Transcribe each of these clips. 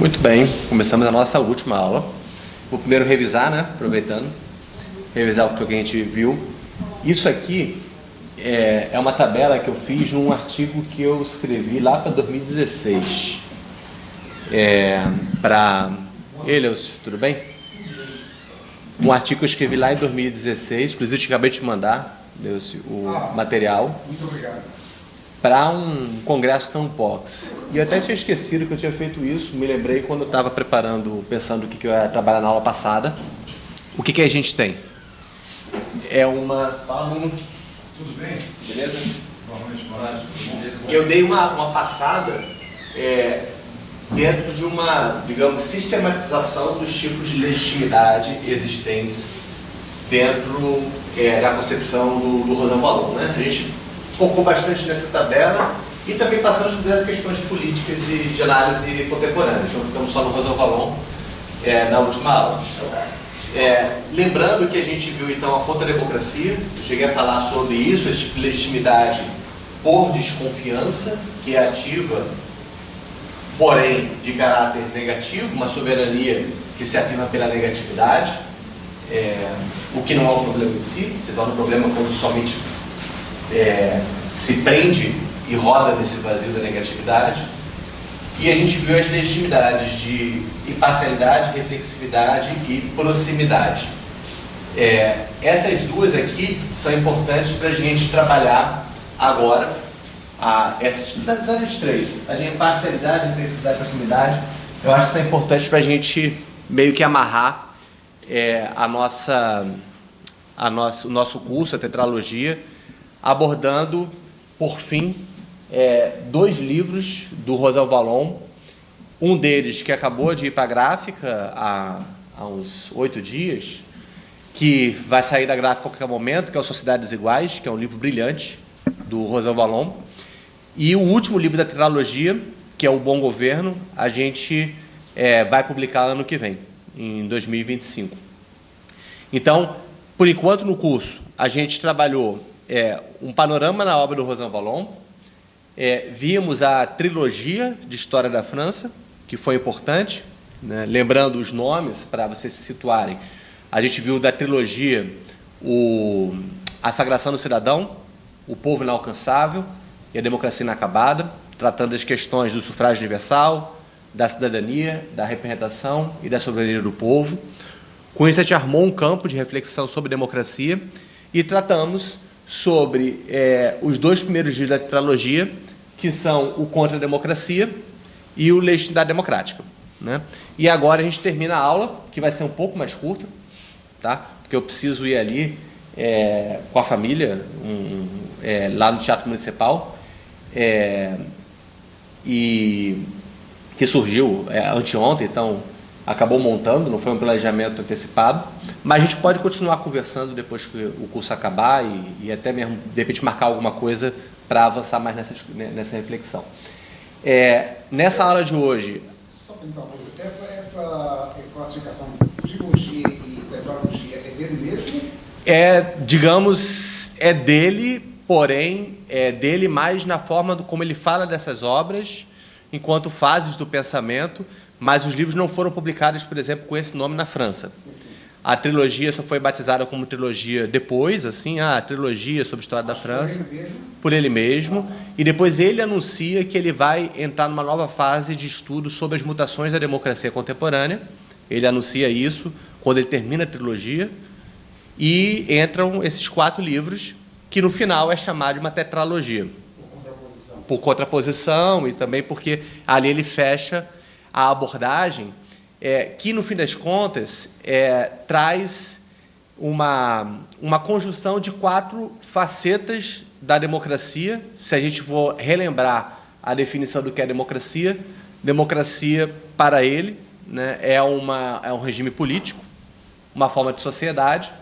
Muito bem, começamos a nossa última aula. Vou primeiro revisar, né? Aproveitando, revisar o que a gente viu. Isso aqui é uma tabela que eu fiz num artigo que eu escrevi lá para 2016. Para Elios, tudo bem? Um artigo que eu escrevi lá em 2016, inclusive eu acabei de te mandar, Elios, o material. Muito obrigado. Para um congresso da Unbox. E eu até tinha esquecido que eu tinha feito isso, me lembrei quando eu estava preparando, pensando o que eu ia trabalhar na aula passada. O que a gente tem? É uma... Fala, Nuno. Tudo bem? Beleza? Boa noite, boa noite. Eu dei uma passada dentro de uma, digamos, sistematização dos tipos de legitimidade existentes dentro da concepção do Rosan Vallon, né? A gente focou bastante nessa tabela e também passamos por essas questões políticas e de análise contemporânea. Então, ficamos só no Rosan Vallon na última aula. Lembrando que a gente viu, então, a contra-democracia. Eu cheguei a falar sobre isso, esse tipo de legitimidade por desconfiança, que é ativa, porém, de caráter negativo, uma soberania que se afirma pela negatividade, o que não é um problema em si, se torna um problema quando somente se prende e roda nesse vazio da negatividade. E a gente viu as legitimidades de imparcialidade, reflexividade e proximidade. Essas duas aqui são importantes para a gente trabalhar agora. Essas das três, a de imparcialidade, reflexividade e proximidade, eu acho que são importantes para a gente meio que amarrar o nosso curso, a tetralogia, abordando, por fim, dois livros do Rosan Vallon. Um deles que acabou de ir para a gráfica há uns 8 dias, que vai sair da gráfica a qualquer momento, que é o Sociedades Iguais, que é um livro brilhante do Rosan Vallon. E o último livro da tetralogia, que é O Bom Governo, a gente vai publicar ano que vem, em 2025. Então, por enquanto no curso, a gente trabalhou um panorama na obra do Rosan Vallon, vimos a trilogia de História da França, que foi importante, né? Lembrando os nomes, para vocês se situarem. A gente viu da trilogia A Sagração do Cidadão, O Povo Inalcançável e a Democracia Inacabada, tratando das questões do sufrágio universal, da cidadania, da representação e da soberania do povo. Com isso, a gente armou um campo de reflexão sobre democracia e tratamos sobre os dois primeiros livros da tetralogia, que são o Contra a Democracia e o Legitimidade Democrática, né? E agora a gente termina a aula, que vai ser um pouco mais curta, tá? Porque eu preciso ir ali com a família, lá no Teatro Municipal, e que surgiu anteontem, então acabou montando, não foi um planejamento antecipado, mas a gente pode continuar conversando depois que o curso acabar e até mesmo, de repente, marcar alguma coisa para avançar mais nessa reflexão. Nessa aula de hoje... Só para perguntar uma coisa, essa classificação de trilogia e tetralogia é dele mesmo? Digamos, é dele, porém, é dele mais na forma como ele fala dessas obras, enquanto fases do pensamento, mas os livros não foram publicados, por exemplo, com esse nome na França. Sim, sim. A trilogia só foi batizada como trilogia depois, assim, a trilogia sobre a história da França, por ele mesmo, e depois ele anuncia que ele vai entrar numa nova fase de estudo sobre as mutações da democracia contemporânea. Ele anuncia isso quando ele termina a trilogia, e entram esses 4 livros, que no final é chamado de uma tetralogia. Por contraposição, e também porque ali ele fecha a abordagem, que, no fim das contas, traz uma conjunção de 4 facetas da democracia. Se a gente for relembrar a definição do que é democracia, democracia, para ele, né, é um regime político, uma forma de sociedade,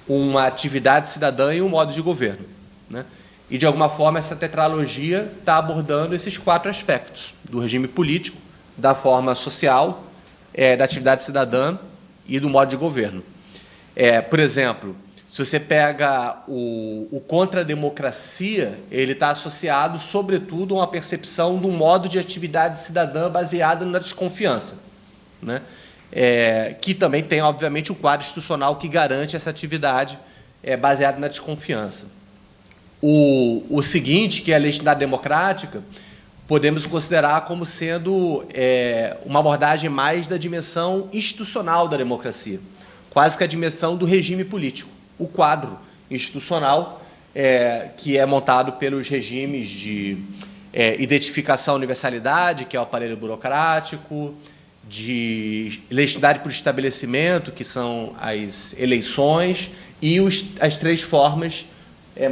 uma atividade cidadã e um modo de governo, né? E, de alguma forma, essa tetralogia está abordando esses 4 aspectos, do regime político, da forma social, da atividade cidadã e do modo de governo. Por exemplo, Se você pega o contra a democracia, ele está associado, sobretudo, a uma percepção de um modo de atividade cidadã baseada na desconfiança, né? Que também tem, obviamente, um quadro institucional que garante essa atividade baseada na desconfiança. O seguinte, que é a legitimidade democrática, podemos considerar como sendo uma abordagem mais da dimensão institucional da democracia, quase que a dimensão do regime político. O quadro institucional, que é montado pelos regimes de identificação à universalidade, que é o aparelho burocrático, de legitimidade por estabelecimento, que são as eleições, e as três formas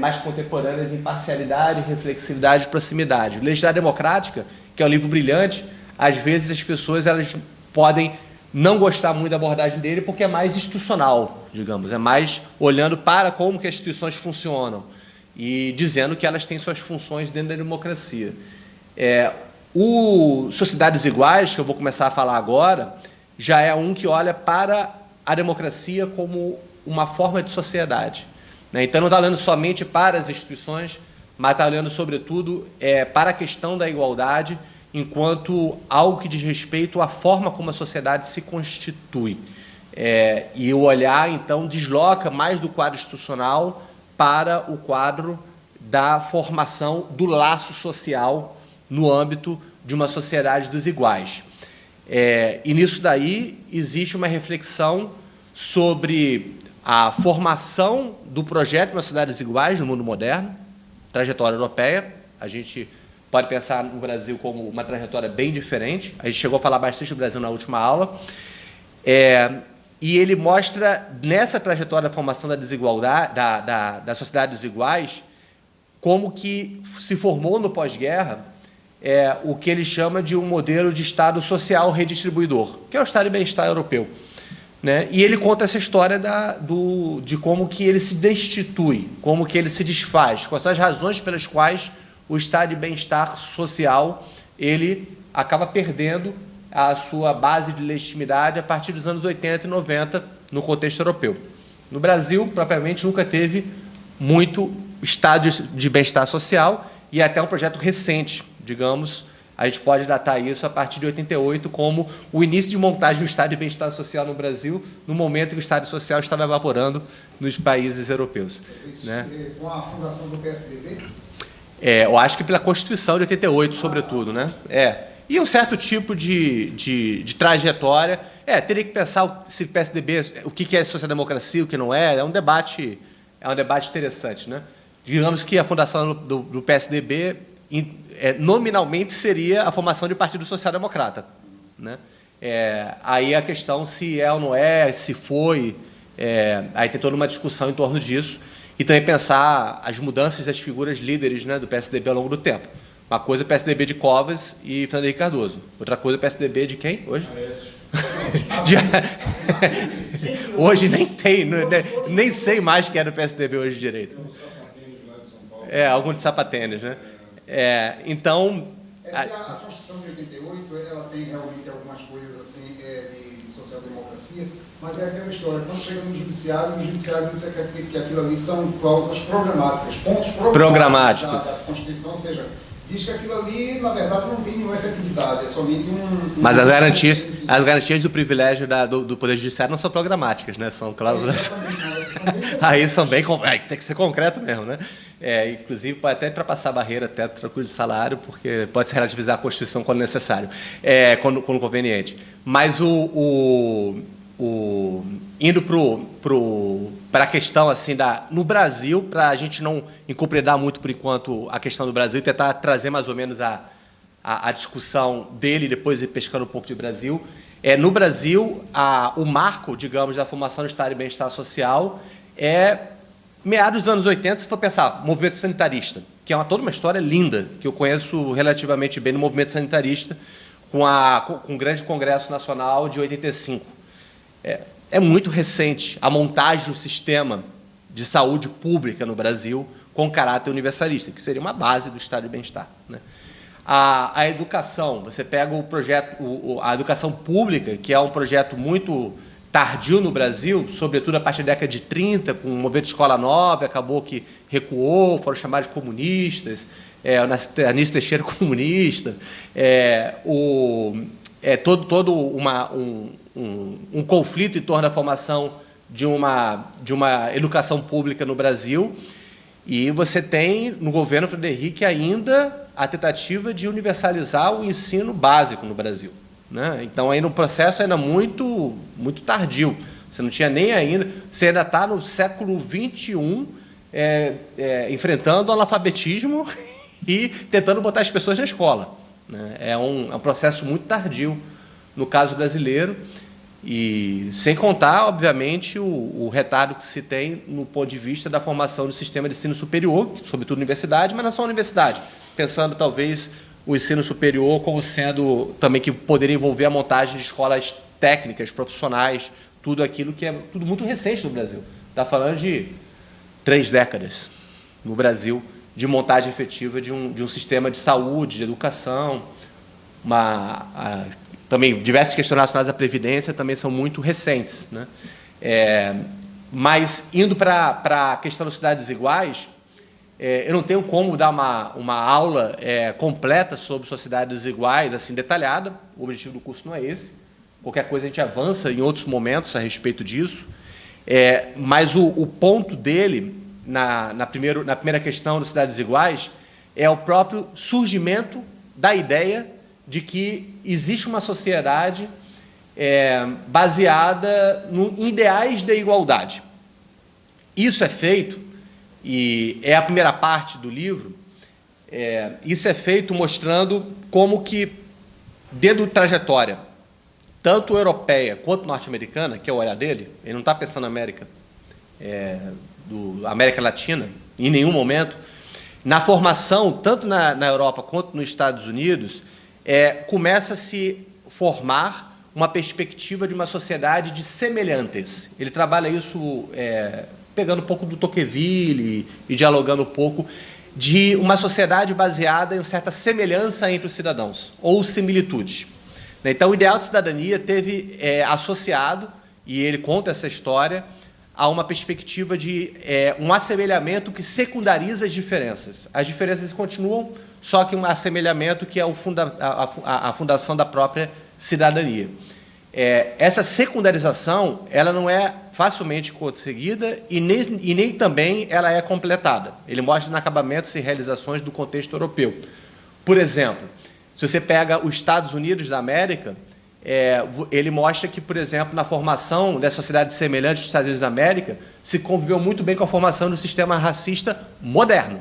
mais contemporâneas: imparcialidade, reflexividade e proximidade. Legitimidade democrática, que é um livro brilhante, às vezes as pessoas elas podem não gostar muito da abordagem dele porque é mais institucional, digamos, é mais olhando para como que as instituições funcionam e dizendo que elas têm suas funções dentro da democracia. O Sociedades Iguais, que eu vou começar a falar agora, já é um que olha para a democracia como uma forma de sociedade, né? Então, não está olhando somente para as instituições, mas está olhando, sobretudo, para a questão da igualdade enquanto algo que diz respeito à forma como a sociedade se constitui. E o olhar, então, desloca mais do quadro institucional para o quadro da formação do laço social no âmbito de uma sociedade dos iguais. E nisso daí existe uma reflexão sobre a formação do projeto de uma sociedade iguais no mundo moderno, trajetória europeia. A gente pode pensar no Brasil como uma trajetória bem diferente. A gente chegou a falar bastante do Brasil na última aula. E ele mostra, nessa trajetória da formação da desigualdade, da sociedade dos iguais, como que se formou no pós-guerra o que ele chama de um modelo de Estado social redistribuidor, que é o Estado de bem-estar europeu, né? E ele conta essa história de como que ele se destitui, como que ele se desfaz, quais são as razões pelas quais o Estado de bem-estar social ele acaba perdendo a sua base de legitimidade a partir dos anos 80 e 90 no contexto europeu. No Brasil, propriamente, nunca teve muito Estado de bem-estar social, e até um projeto recente, digamos, a gente pode datar isso a partir de 88 como o início de montagem do Estado de bem-estar social no Brasil, no momento que o Estado social estava evaporando nos países europeus. Isso, né? Com a fundação do PSDB? Eu acho que pela Constituição de 88, sobretudo, né? E um certo tipo de trajetória. Teria que pensar se o PSDB, o que é social-democracia, o que não é. É um debate interessante, né? Digamos que a fundação do PSDB nominalmente seria a formação de Partido Social-Democrata, né? Aí a questão se é ou não é, se foi, aí tem toda uma discussão em torno disso, e também pensar as mudanças das figuras líderes, né, do PSDB ao longo do tempo. Uma coisa é o PSDB de Covas e Fernando Henrique Cardoso, outra coisa é o PSDB de quem hoje? Hoje nem tem, nem sei mais quem é do PSDB hoje direito. Algum de sapatênis, né? Então... A Constituição de 88, ela tem realmente algumas coisas assim de social-democracia, mas é aquela história, quando chega no judiciário diz que aquilo ali são cláusulas programáticas, pontos programáticos da Constituição, ou seja, diz que aquilo ali, na verdade, não tem nenhuma efetividade, é somente Mas as garantias do privilégio do Poder Judiciário não são programáticas, né? São cláusulas... Aí são bem... tem que ser concreto mesmo, né? Inclusive, pode até ultrapassar a barreira teto tranquilo de salário, porque pode se relativizar a Constituição quando necessário, quando conveniente. Mas indo para a questão assim no Brasil, para a gente não encomendar muito por enquanto a questão do Brasil, tentar trazer mais ou menos a discussão dele, depois ir pescando um pouco de Brasil. No Brasil, o marco, digamos, da formação do Estado de bem-estar social meados dos anos 80, se for pensar, movimento sanitarista, que é toda uma história linda, que eu conheço relativamente bem no movimento sanitarista, com o grande Congresso Nacional de 85. É muito recente a montagem do sistema de saúde pública no Brasil com caráter universalista, que seria uma base do Estado de bem-estar, né? A educação, você pega o projeto, a educação pública, que é um projeto muito tardio no Brasil, sobretudo a partir da década de 30, com o movimento de Escola Nova, acabou que recuou, foram chamados de comunistas, o Anísio Teixeira comunista, todo um conflito em torno da formação de uma educação pública no Brasil, e você tem, no governo Fernando Henrique, ainda a tentativa de universalizar o ensino básico no Brasil, né? Então, aí no processo ainda muito tardio. Você não tinha nem ainda... Você ainda está no século XXI, enfrentando o analfabetismo e tentando botar as pessoas na escola, né? É um processo muito tardio, no caso brasileiro, e sem contar, obviamente, o retardo que se tem no ponto de vista da formação do sistema de ensino superior, sobretudo universidade, mas não só universidade, pensando, talvez, o ensino superior como sendo também que poderia envolver a montagem de escolas técnicas, profissionais, tudo aquilo que é tudo muito recente no Brasil. Está falando de 3 décadas no Brasil de montagem efetiva de um sistema de saúde, de educação, também diversas questões relacionadas à Previdência também são muito recentes, né? Mas, indo para a questão das cidades desiguais, eu não tenho como dar uma aula completa sobre sociedades desiguais, assim, detalhada. O objetivo do curso não é esse. Qualquer coisa a gente avança em outros momentos a respeito disso. Mas o ponto dele, na primeira questão das cidades desiguais, é o próprio surgimento da ideia de que existe uma sociedade baseada em ideais da igualdade. Isso é feito, e é a primeira parte do livro, isso é feito mostrando como que, dentro da trajetória, tanto europeia quanto norte-americana, que é o olhar dele, ele não está pensando na América, América Latina, em nenhum momento, na formação, tanto na Europa quanto nos Estados Unidos, começa a se formar uma perspectiva de uma sociedade de semelhantes. Ele trabalha isso pegando um pouco do Tocqueville e dialogando um pouco de uma sociedade baseada em certa semelhança entre os cidadãos, ou similitude. Então, o ideal de cidadania teve associado, e ele conta essa história, a uma perspectiva de um assemelhamento que secundariza as diferenças. As diferenças continuam, só que um assemelhamento que é a fundação da própria cidadania. Essa secundarização ela não é facilmente conseguida e nem também ela é completada. Ele mostra acabamentos e realizações do contexto europeu. Por exemplo, se você pega os Estados Unidos da América, ele mostra que, por exemplo, na formação das sociedades semelhantes dos Estados Unidos da América, se conviveu muito bem com a formação do sistema racista moderno.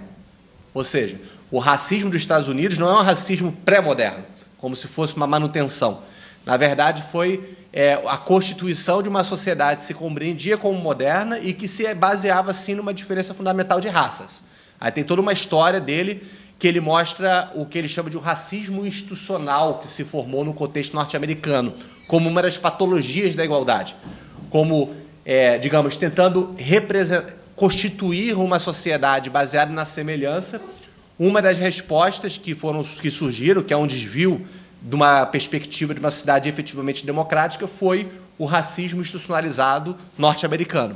Ou seja, o racismo dos Estados Unidos não é um racismo pré-moderno, como se fosse uma manutenção. Na verdade, foi a constituição de uma sociedade que se compreendia como moderna e que se baseava, sim, numa diferença fundamental de raças. Aí tem toda uma história dele que ele mostra o que ele chama de um racismo institucional que se formou no contexto norte-americano, como uma das patologias da igualdade, como, digamos, tentando constituir uma sociedade baseada na semelhança. Uma das respostas que surgiram, que é um desvio de uma perspectiva de uma sociedade efetivamente democrática, foi o racismo institucionalizado norte-americano,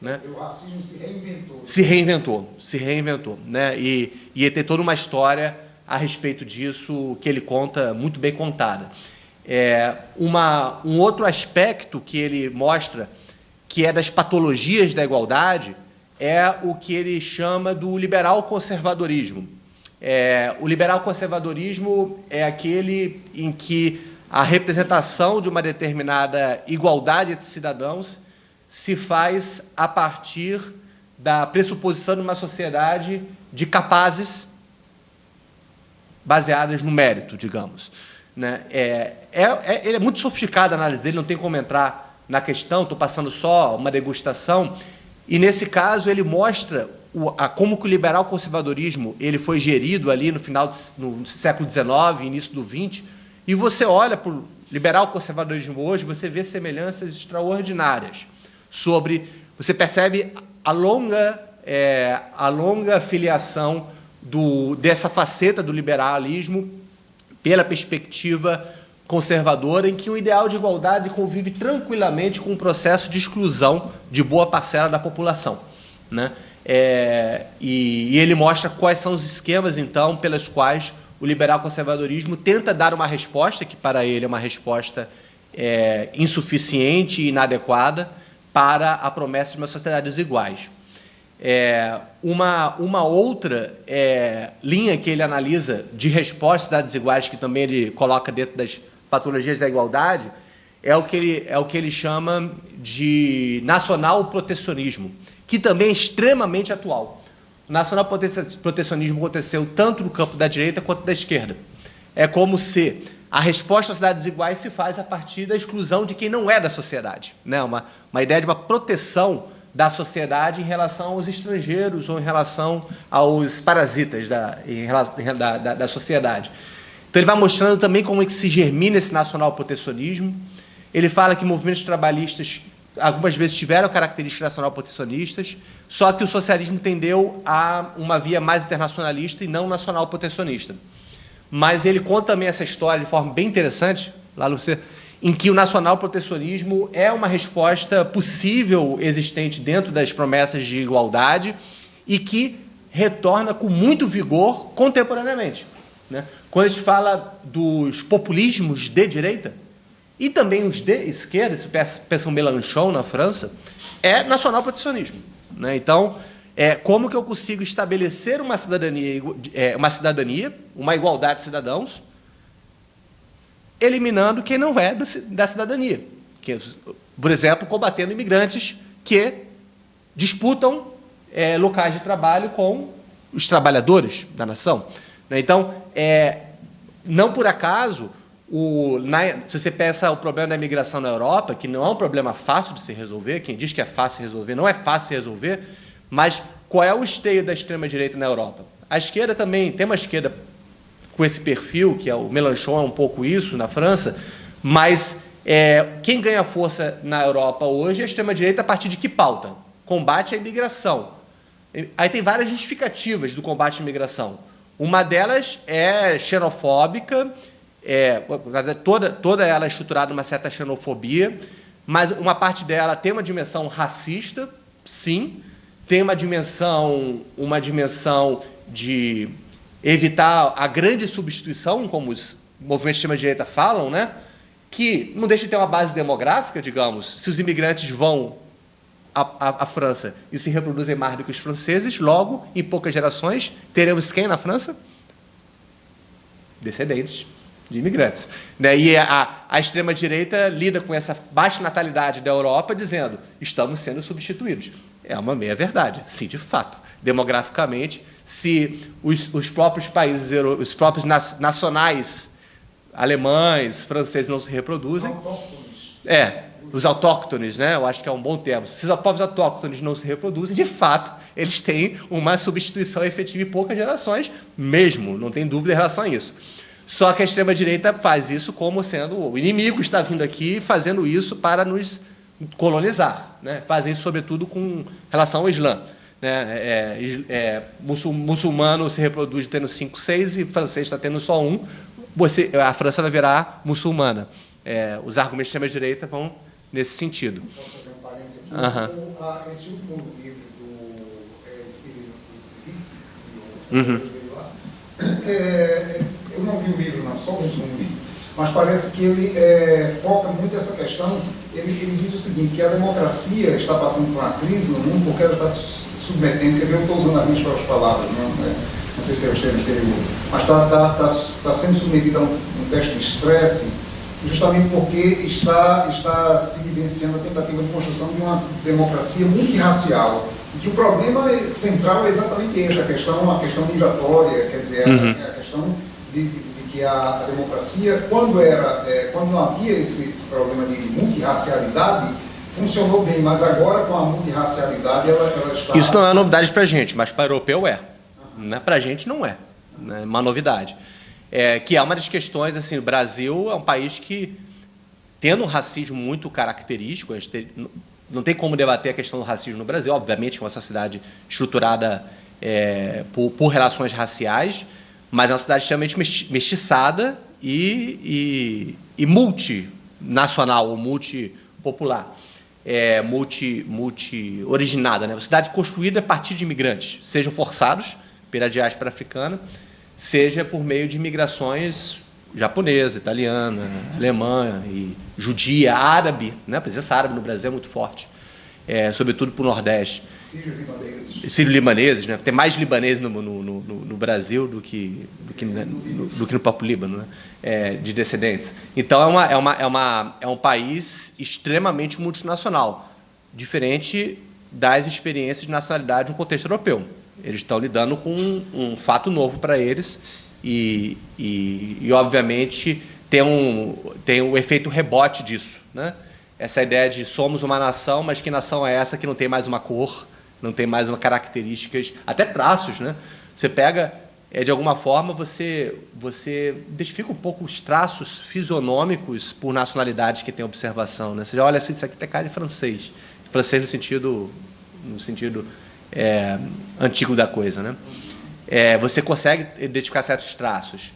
né? O racismo se reinventou. Se reinventou, né? E tem toda uma história a respeito disso que ele conta, muito bem contada. Um outro aspecto que ele mostra, que é das patologias da igualdade, é o que ele chama do liberal-conservadorismo. O liberal-conservadorismo é aquele em que a representação de uma determinada igualdade entre cidadãos se faz a partir da pressuposição de uma sociedade de capazes baseadas no mérito, digamos, né? Ele é muito sofisticado a análise dele, não tem como entrar na questão, estou passando só uma degustação, e, nesse caso, ele mostra como que o liberal-conservadorismo ele foi gerido ali no final do século XIX, início do XX, e você olha para o liberal-conservadorismo hoje, você vê semelhanças extraordinárias você percebe a longa filiação dessa faceta do liberalismo pela perspectiva conservadora em que o ideal de igualdade convive tranquilamente com o processo de exclusão de boa parcela da população, né? E ele mostra quais são os esquemas, então, pelos quais o liberal conservadorismo tenta dar uma resposta, que para ele é uma resposta insuficiente e inadequada, para a promessa de uma sociedade desiguais. Uma outra linha que ele analisa de respostas a desiguais, que também ele coloca dentro das patologias da igualdade, é o que ele chama de nacional protecionismo, que também é extremamente atual. O nacional protecionismo aconteceu tanto no campo da direita quanto da esquerda. É como se a resposta às cidades desiguais se faz a partir da exclusão de quem não é da sociedade, né? Uma ideia de uma proteção da sociedade em relação aos estrangeiros ou em relação aos parasitas da sociedade. Então, ele vai mostrando também como é que se germina esse nacional protecionismo. Ele fala que movimentos trabalhistas algumas vezes tiveram características nacional protecionistas, só que o socialismo tendeu a uma via mais internacionalista e não nacional protecionista. Mas ele conta também essa história de forma bem interessante, lá no em que o nacional protecionismo é uma resposta possível existente dentro das promessas de igualdade e que retorna com muito vigor contemporaneamente, né? Quando a gente fala dos populismos de direita, e também os de esquerda, se pensam Mélenchon na França, é nacional protecionismo, né? Então, como que eu consigo estabelecer uma cidadania, uma igualdade de cidadãos, eliminando quem não é da cidadania, por exemplo, combatendo imigrantes que disputam locais de trabalho com os trabalhadores da nação, né? Então, não por acaso, se você pensa o problema da imigração na Europa, que não é um problema fácil de se resolver, quem diz que é fácil de resolver, não é fácil de resolver, mas qual é o esteio da extrema-direita na Europa? A esquerda também, tem uma esquerda com esse perfil, que o Mélenchon é um pouco isso na França, mas quem ganha força na Europa hoje é a extrema-direita a partir de que pauta? Combate à imigração. Aí tem várias justificativas do combate à imigração. Uma delas é xenofóbica, toda ela é estruturada numa certa xenofobia, mas uma parte dela tem uma dimensão racista, sim, tem uma dimensão de evitar a grande substituição, como os movimentos de extrema-direita falam, né? Que não deixa de ter uma base demográfica, digamos. Se os imigrantes vão à França e se reproduzem mais do que os franceses, logo, em poucas gerações, teremos quem na França? Descendentes de imigrantes, né? E a extrema-direita lida com essa baixa natalidade da Europa, dizendo, estamos sendo substituídos. É uma meia-verdade, sim, de fato. Demograficamente, se os próprios países, os próprios nacionais alemães, franceses não se reproduzem... Os autóctones, né? Eu acho que é um bom termo. Se os próprios autóctones não se reproduzem, de fato, eles têm uma substituição efetiva em poucas gerações, mesmo, não tem dúvida em relação a isso. Só que a extrema-direita faz isso como sendo o inimigo está vindo aqui fazendo isso para nos colonizar, né? Fazem isso, sobretudo, com relação ao Islã, né? Muçulmano se reproduz tendo 5, 6 e francês está tendo só 1. A França vai virar muçulmana. Os argumentos de extrema-direita vão nesse sentido. Posso fazer um parênteses aqui? Esse último livro do Steven Witzig, eu não vi o livro, não, só um resumo, mas parece que ele foca muito essa questão. Ele diz o seguinte, que a democracia está passando por uma crise no mundo porque ela está se submetendo, quer dizer, eu estou usando as minhas próprias palavras, não sei se é o termo que ele usa, mas está sendo submetida a um teste de estresse, justamente porque está se vivenciando a tentativa de construção de uma democracia multirracial, e que o problema central é exatamente esse, a questão migratória, quer dizer, a questão de que a democracia, quando não havia esse problema de multirracialidade, funcionou bem, mas agora com a multirracialidade ela está... Isso não é novidade para a gente, mas para o europeu né? Para a gente não é, né? Uma novidade. Que é uma das questões, assim, o Brasil é um país que, tendo um racismo muito característico, não tem como debater a questão do racismo no Brasil, obviamente é uma sociedade estruturada por relações raciais, mas é uma sociedade extremamente mestiçada e multinacional ou multipopular, multi-originada, né? Uma cidade construída a partir de imigrantes, sejam forçados pela diáspora africana, seja por meio de migrações japonesa, italiana, alemã, e judia, árabe, né? A presença árabe no Brasil é muito forte, sobretudo para o Nordeste. Sírio-libaneses, né? Tem mais libaneses no Brasil do que no próprio Líbano, né? De descendentes. Então, é um país extremamente multinacional, diferente das experiências de nacionalidade no contexto europeu. Eles estão lidando com um fato novo para eles e, obviamente, tem o efeito rebote disso, né? Essa ideia de somos uma nação, mas que nação é essa que não tem mais uma cor, não tem mais uma características, até traços, né? Você pega, de alguma forma, você identifica um pouco os traços fisionômicos por nacionalidades que tem observação, né? Você já olha assim, isso aqui tem cara de francês no sentido antigo da coisa, né? Você consegue identificar certos traços,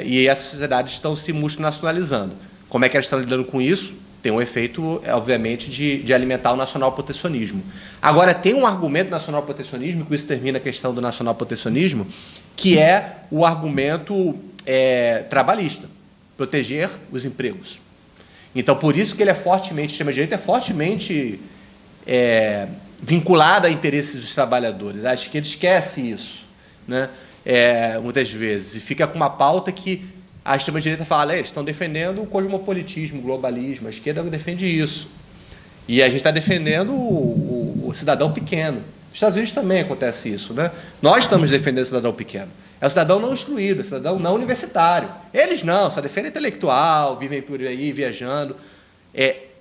e essas sociedades estão se multinacionalizando. Como é que elas estão lidando com isso? Tem um efeito, obviamente, de alimentar o nacional-protecionismo. Agora, tem um argumento nacional-protecionismo, com isso termina a questão do nacional-protecionismo, que é o argumento trabalhista, proteger os empregos. Então, por isso que ele a extrema-direita é fortemente vinculada a interesses dos trabalhadores. Acho que ele esquece isso, né? Muitas vezes, e fica com uma pauta que a extrema-direita fala, eles estão defendendo o cosmopolitismo, o globalismo, a esquerda defende isso. E a gente está defendendo o cidadão pequeno. Nos Estados Unidos também acontece isso, né? Nós estamos defendendo o cidadão pequeno. É o cidadão não instruído, é o cidadão não universitário. Eles não, só defendem intelectual, vivem por aí viajando.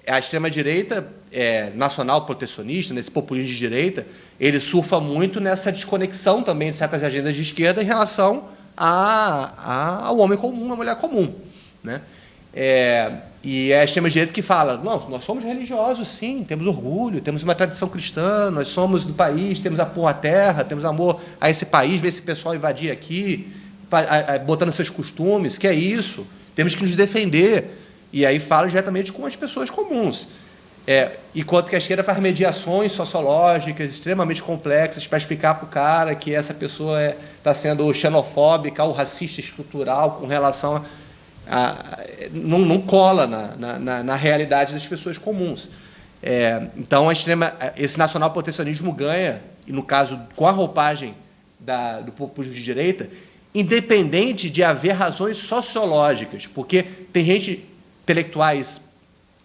A extrema-direita nacional protecionista, nesse populismo de direita, ele surfa muito nessa desconexão também de certas agendas de esquerda em relação ao homem comum, à mulher comum, né? E é a extrema-direita que fala, não, nós somos religiosos, sim, temos orgulho, temos uma tradição cristã, nós somos do país, temos amor à terra, temos amor a esse país, ver esse pessoal invadir aqui, botando seus costumes, que é isso, temos que nos defender. E aí fala diretamente com as pessoas comuns. Enquanto que a esquerda faz mediações sociológicas extremamente complexas para explicar para o cara que essa pessoa está sendo xenofóbica ou racista estrutural com relação não cola na realidade das pessoas comuns. Então, esse nacional-protecionismo ganha, e no caso, com a roupagem do populismo de direita, independente de haver razões sociológicas, porque tem gente, intelectuais,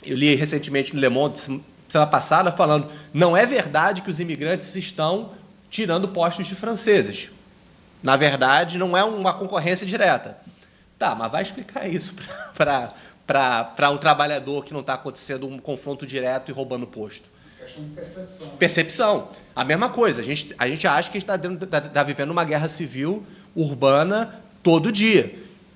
eu li recentemente no Le Monde, semana passada, falando não é verdade que os imigrantes estão tirando postos de franceses. Na verdade, não é uma concorrência direta. Tá, mas vai explicar isso para um trabalhador que não está acontecendo um confronto direto e roubando posto. Questão de percepção. Percepção. A mesma coisa. A gente acha que a gente está vivendo uma guerra civil urbana todo dia.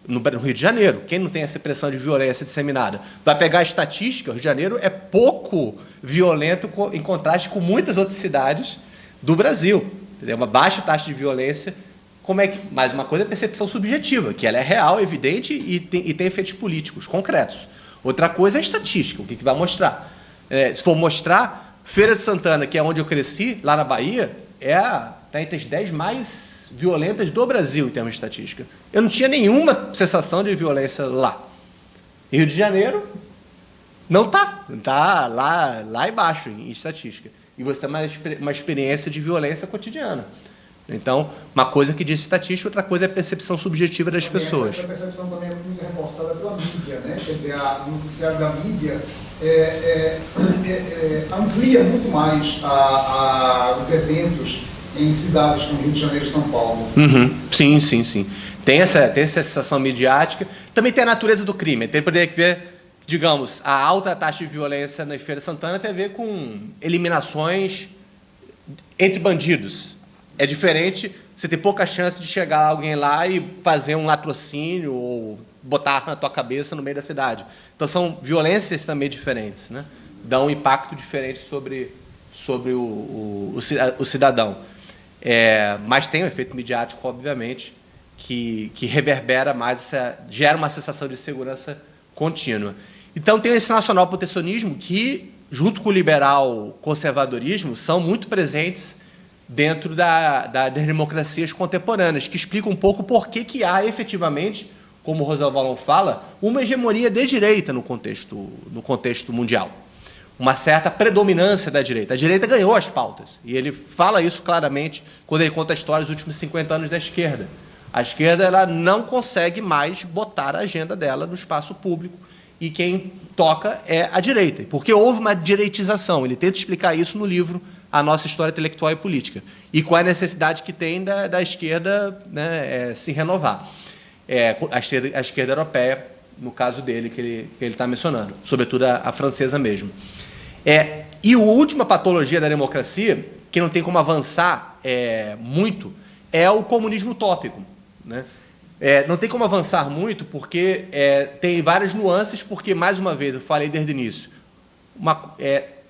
No Rio de Janeiro. Quem não tem essa impressão de violência disseminada? Vai pegar a estatística, o Rio de Janeiro é pouco violento em contraste com muitas outras cidades do Brasil. Entendeu? Uma baixa taxa de violência. Mais uma coisa é a percepção subjetiva, que ela é real, evidente e tem efeitos políticos concretos. Outra coisa é a estatística, o que vai mostrar. Se for mostrar, Feira de Santana, que é onde eu cresci, lá na Bahia, está entre as 10 mais violentas do Brasil, em termos de estatística. Eu não tinha nenhuma sensação de violência lá. Rio de Janeiro não está. Está lá embaixo, em estatística. E você tem uma experiência de violência cotidiana. Então, uma coisa que diz estatística, outra coisa é a percepção subjetiva das pessoas. Essa percepção também é muito reforçada pela mídia, né? Quer dizer, o noticiário da mídia amplia muito mais os eventos em cidades como Rio de Janeiro e São Paulo. Uhum. Sim. Tem essa sensação midiática. Também tem a natureza do crime. Tem poder ver, digamos, a alta taxa de violência na Feira de Santana tem a ver com eliminações entre bandidos. É diferente, você tem pouca chance de chegar alguém lá e fazer um latrocínio ou botar na tua cabeça no meio da cidade. Então, são violências também diferentes, né? Dão um impacto diferente sobre o cidadão. Mas tem um efeito midiático, obviamente, que reverbera mais, gera uma sensação de segurança contínua. Então, tem esse nacional-protecionismo que, junto com o liberal-conservadorismo, são muito presentes dentro das democracias contemporâneas, que explica um pouco por que há, efetivamente, como o Roosevelt Valon fala, uma hegemonia de direita no contexto mundial. Uma certa predominância da direita. A direita ganhou as pautas, e ele fala isso claramente quando ele conta a história dos últimos 50 anos da esquerda. A esquerda ela não consegue mais botar a agenda dela no espaço público, e quem toca é a direita, porque houve uma direitização. Ele tenta explicar isso no livro A Nossa História Intelectual e Política, e qual é a necessidade que tem da esquerda, né, se renovar. A esquerda europeia, no caso dele, que ele está mencionando, sobretudo a francesa mesmo. E a última patologia da democracia, que não tem como avançar muito, é o comunismo utópico, né? Não tem como avançar muito, porque tem várias nuances, porque, mais uma vez, eu falei desde o início,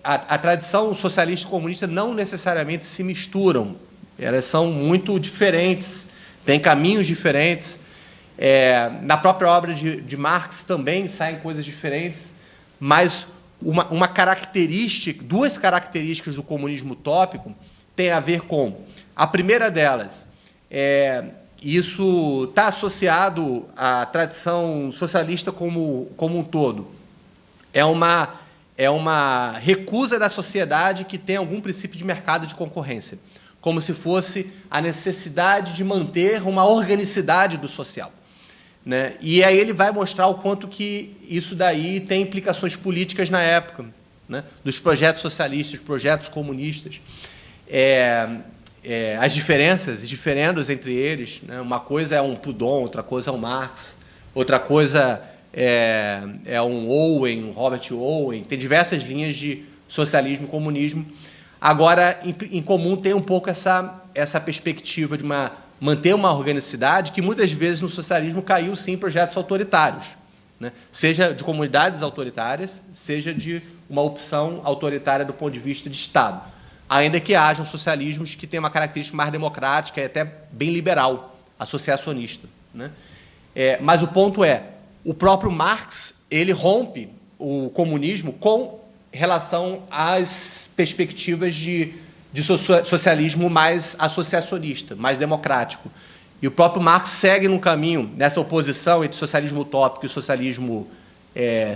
a tradição socialista e comunista não necessariamente se misturam, elas são muito diferentes, têm caminhos diferentes. Na própria obra de Marx também saem coisas diferentes, mas uma característica, duas características do comunismo utópico tem a ver com, a primeira delas, isso está associado à tradição socialista como um todo. É uma recusa da sociedade que tem algum princípio de mercado de concorrência, como se fosse a necessidade de manter uma organicidade do social, né? E aí ele vai mostrar o quanto que isso daí tem implicações políticas na época, né? Dos projetos socialistas, projetos comunistas. As diferenças e diferendos entre eles, né? Uma coisa é um Proudhon, outra coisa é um Marx, outra coisa é um Owen, um Robert Owen. Tem diversas linhas de socialismo e comunismo. Agora, em comum, tem um pouco essa perspectiva de manter uma organicidade que, muitas vezes, no socialismo caiu, sim, em projetos autoritários, né? Seja de comunidades autoritárias, seja de uma opção autoritária do ponto de vista de Estado, ainda que hajam socialismos que têm uma característica mais democrática e até bem liberal, associacionista, né? Mas o ponto o próprio Marx ele rompe o comunismo com relação às perspectivas de socialismo mais associacionista, mais democrático. E o próprio Marx segue num caminho, nessa oposição entre socialismo utópico e socialismo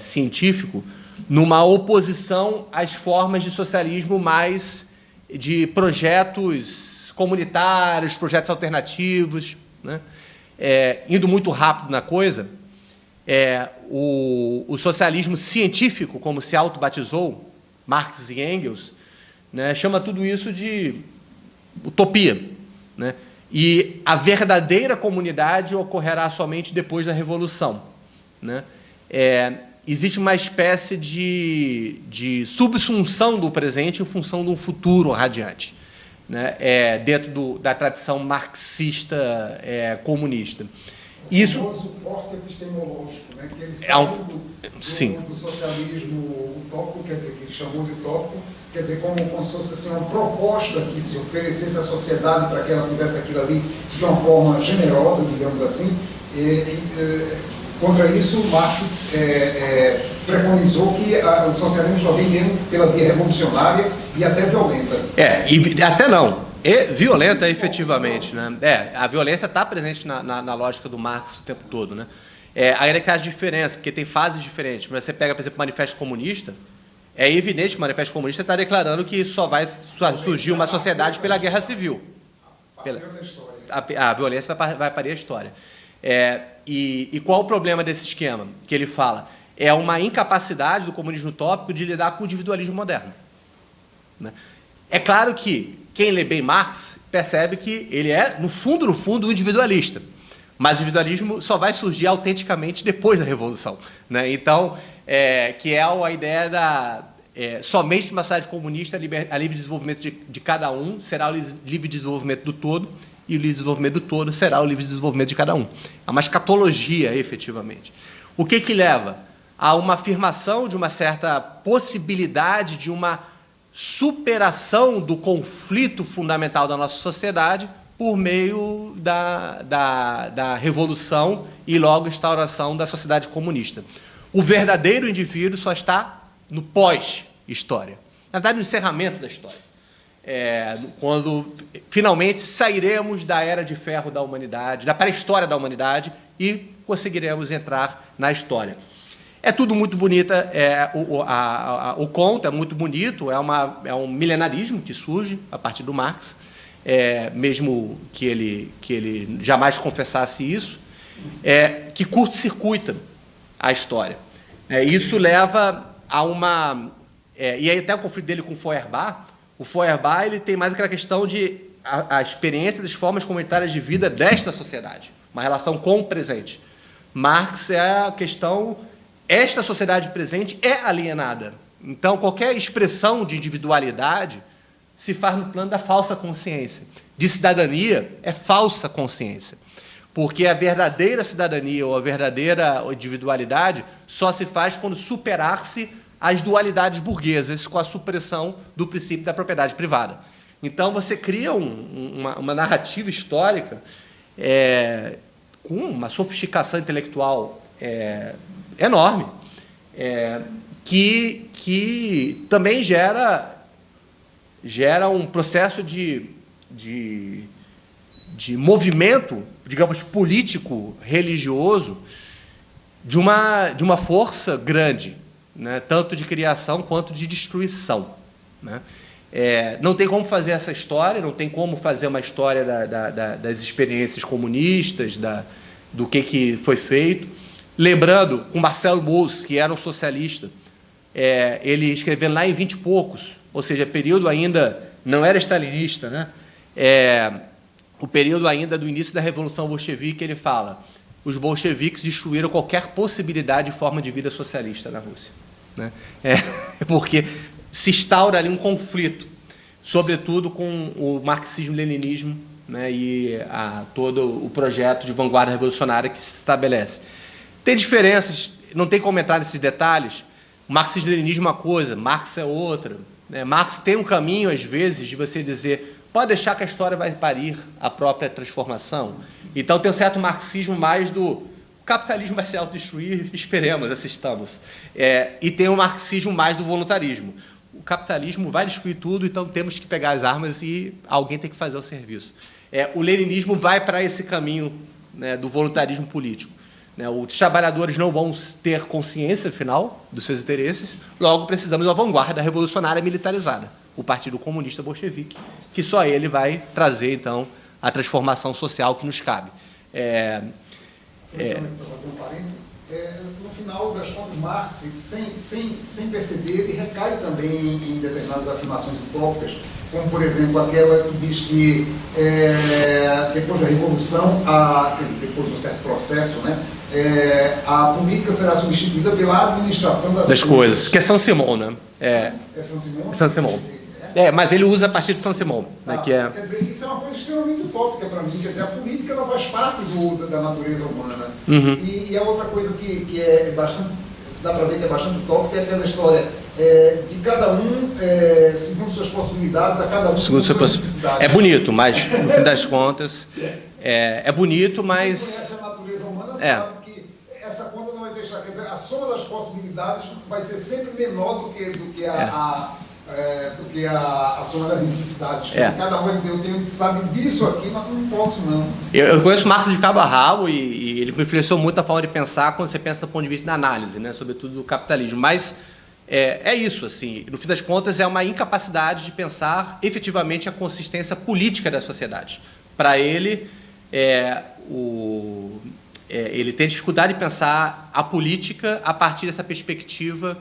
científico, numa oposição às formas de socialismo mais de projetos comunitários, projetos alternativos, né? Indo muito rápido na coisa, o socialismo científico, como se autobatizou Marx e Engels, né, chama tudo isso de utopia, né? E a verdadeira comunidade ocorrerá somente depois da Revolução, né? Existe uma espécie de subsunção do presente em função de um futuro radiante, né? Dentro da tradição marxista comunista. Isso, o famoso corte epistemológico, né, que ele sai do socialismo utópico, quer dizer, que ele chamou de utópico, quer dizer, como se fosse assim, uma proposta que se oferecesse à sociedade para que ela fizesse aquilo ali de uma forma generosa, digamos assim. Contra isso, Marx preconizou que o socialismo só vem mesmo pela via revolucionária e até violenta. E até não. Violenta, efetivamente, né? A violência está presente na lógica do Marx o tempo todo, né? Ainda que haja diferença, porque tem fases diferentes. Mas você pega, por exemplo, o Manifesto Comunista, é evidente que o Manifesto Comunista está declarando que só vai surgir uma sociedade pela guerra civil. A violência vai parir a história. E qual o problema desse esquema que ele fala? É uma incapacidade do comunismo utópico de lidar com o individualismo moderno, né? É claro que quem lê bem Marx percebe que ele no fundo, individualista. Mas o individualismo só vai surgir autenticamente depois da Revolução, né? Então, que é a ideia somente uma sociedade comunista, a livre desenvolvimento de cada um será o livre desenvolvimento do todo, e o livre desenvolvimento do todo será o livre desenvolvimento de cada um. É uma escatologia, efetivamente. O que leva? A uma afirmação de uma certa possibilidade de uma superação do conflito fundamental da nossa sociedade por meio da revolução e logo instauração da sociedade comunista. O verdadeiro indivíduo só está no pós-história, na verdade, no encerramento da história. Quando finalmente sairemos da era de ferro da humanidade, da pré-história da humanidade, e conseguiremos entrar na história. É tudo muito bonito, o conto é muito bonito, é um milenarismo que surge a partir do Marx, mesmo que ele jamais confessasse isso, que curto-circuita a história. Isso leva a uma... e aí até o conflito dele com Feuerbach, o Feuerbach ele tem mais aquela questão de a experiência das formas comunitárias de vida desta sociedade, uma relação com o presente. Marx é a questão, esta sociedade presente é alienada. Então, qualquer expressão de individualidade se faz no plano da falsa consciência. De cidadania é falsa consciência. Porque a verdadeira cidadania ou a verdadeira individualidade só se faz quando superar-se as dualidades burguesas com a supressão do princípio da propriedade privada. Então, você cria uma narrativa histórica com uma sofisticação intelectual enorme, que também gera um processo de movimento, digamos, político, religioso, de uma força grande, né, tanto de criação quanto de destruição, né? Não tem como fazer essa história, não tem como fazer uma história das experiências comunistas, do que foi feito. Lembrando, com Marcelo Mauss, que era um socialista, ele escrevendo lá em 20 e poucos, ou seja, período ainda não era stalinista, né? O período ainda do início da Revolução Bolchevique, ele fala: os bolcheviques destruíram qualquer possibilidade de forma de vida socialista na Rússia, né? Porque se instaura ali um conflito, sobretudo com o marxismo-leninismo, né, e todo o projeto de vanguarda revolucionária que se estabelece. Tem diferenças, não tem como entrar nesses detalhes. O marxismo-leninismo é uma coisa, Marx é outra, né? Marx tem um caminho, às vezes, de você dizer: pode deixar que a história vai parir a própria transformação. Então, tem um certo marxismo mais do capitalismo vai se autodestruir, esperemos, assistamos. E tem um marxismo mais do voluntarismo. O capitalismo vai destruir tudo, então temos que pegar as armas e alguém tem que fazer o serviço. O leninismo vai para esse caminho, né, do voluntarismo político, né? Os trabalhadores não vão ter consciência, afinal, dos seus interesses, logo precisamos de uma vanguarda revolucionária militarizada, o Partido Comunista Bolchevique, que só ele vai trazer, então, a transformação social que nos cabe. Para fazer um parênteses, no final das contas, Marx, sem perceber, ele recai também em determinadas afirmações utópicas, como, por exemplo, aquela que diz que depois da Revolução, quer dizer, depois de um certo processo, né, a política será substituída pela administração das coisas, que é Saint-Simon, né? Saint-Simon? Saint-Simon. Mas ele usa a partir de Saint-Simon, né, que Quer dizer, isso é uma coisa extremamente utópica para mim. Quer dizer, a política não faz parte da natureza humana. Uhum. E a outra coisa que é bastante, dá para ver que é bastante utópica, é aquela história de cada um, segundo suas possibilidades, a cada um segundo suas necessidades. É bonito, mas, no fim das contas, é bonito, mas... Quem conhece a natureza humana sabe que essa conta não vai fechar. Quer dizer, a soma das possibilidades vai ser sempre menor do que a soma das necessidades. Cada um vai dizer: eu tenho necessidade disso aqui, mas não posso, não. Eu conheço Marx de cabo a rabo e ele me influenciou muito a forma de pensar quando você pensa do ponto de vista da análise, né, sobretudo do capitalismo. Mas é isso, assim, no fim das contas, é uma incapacidade de pensar efetivamente a consistência política da sociedade. Para ele, ele tem dificuldade de pensar a política a partir dessa perspectiva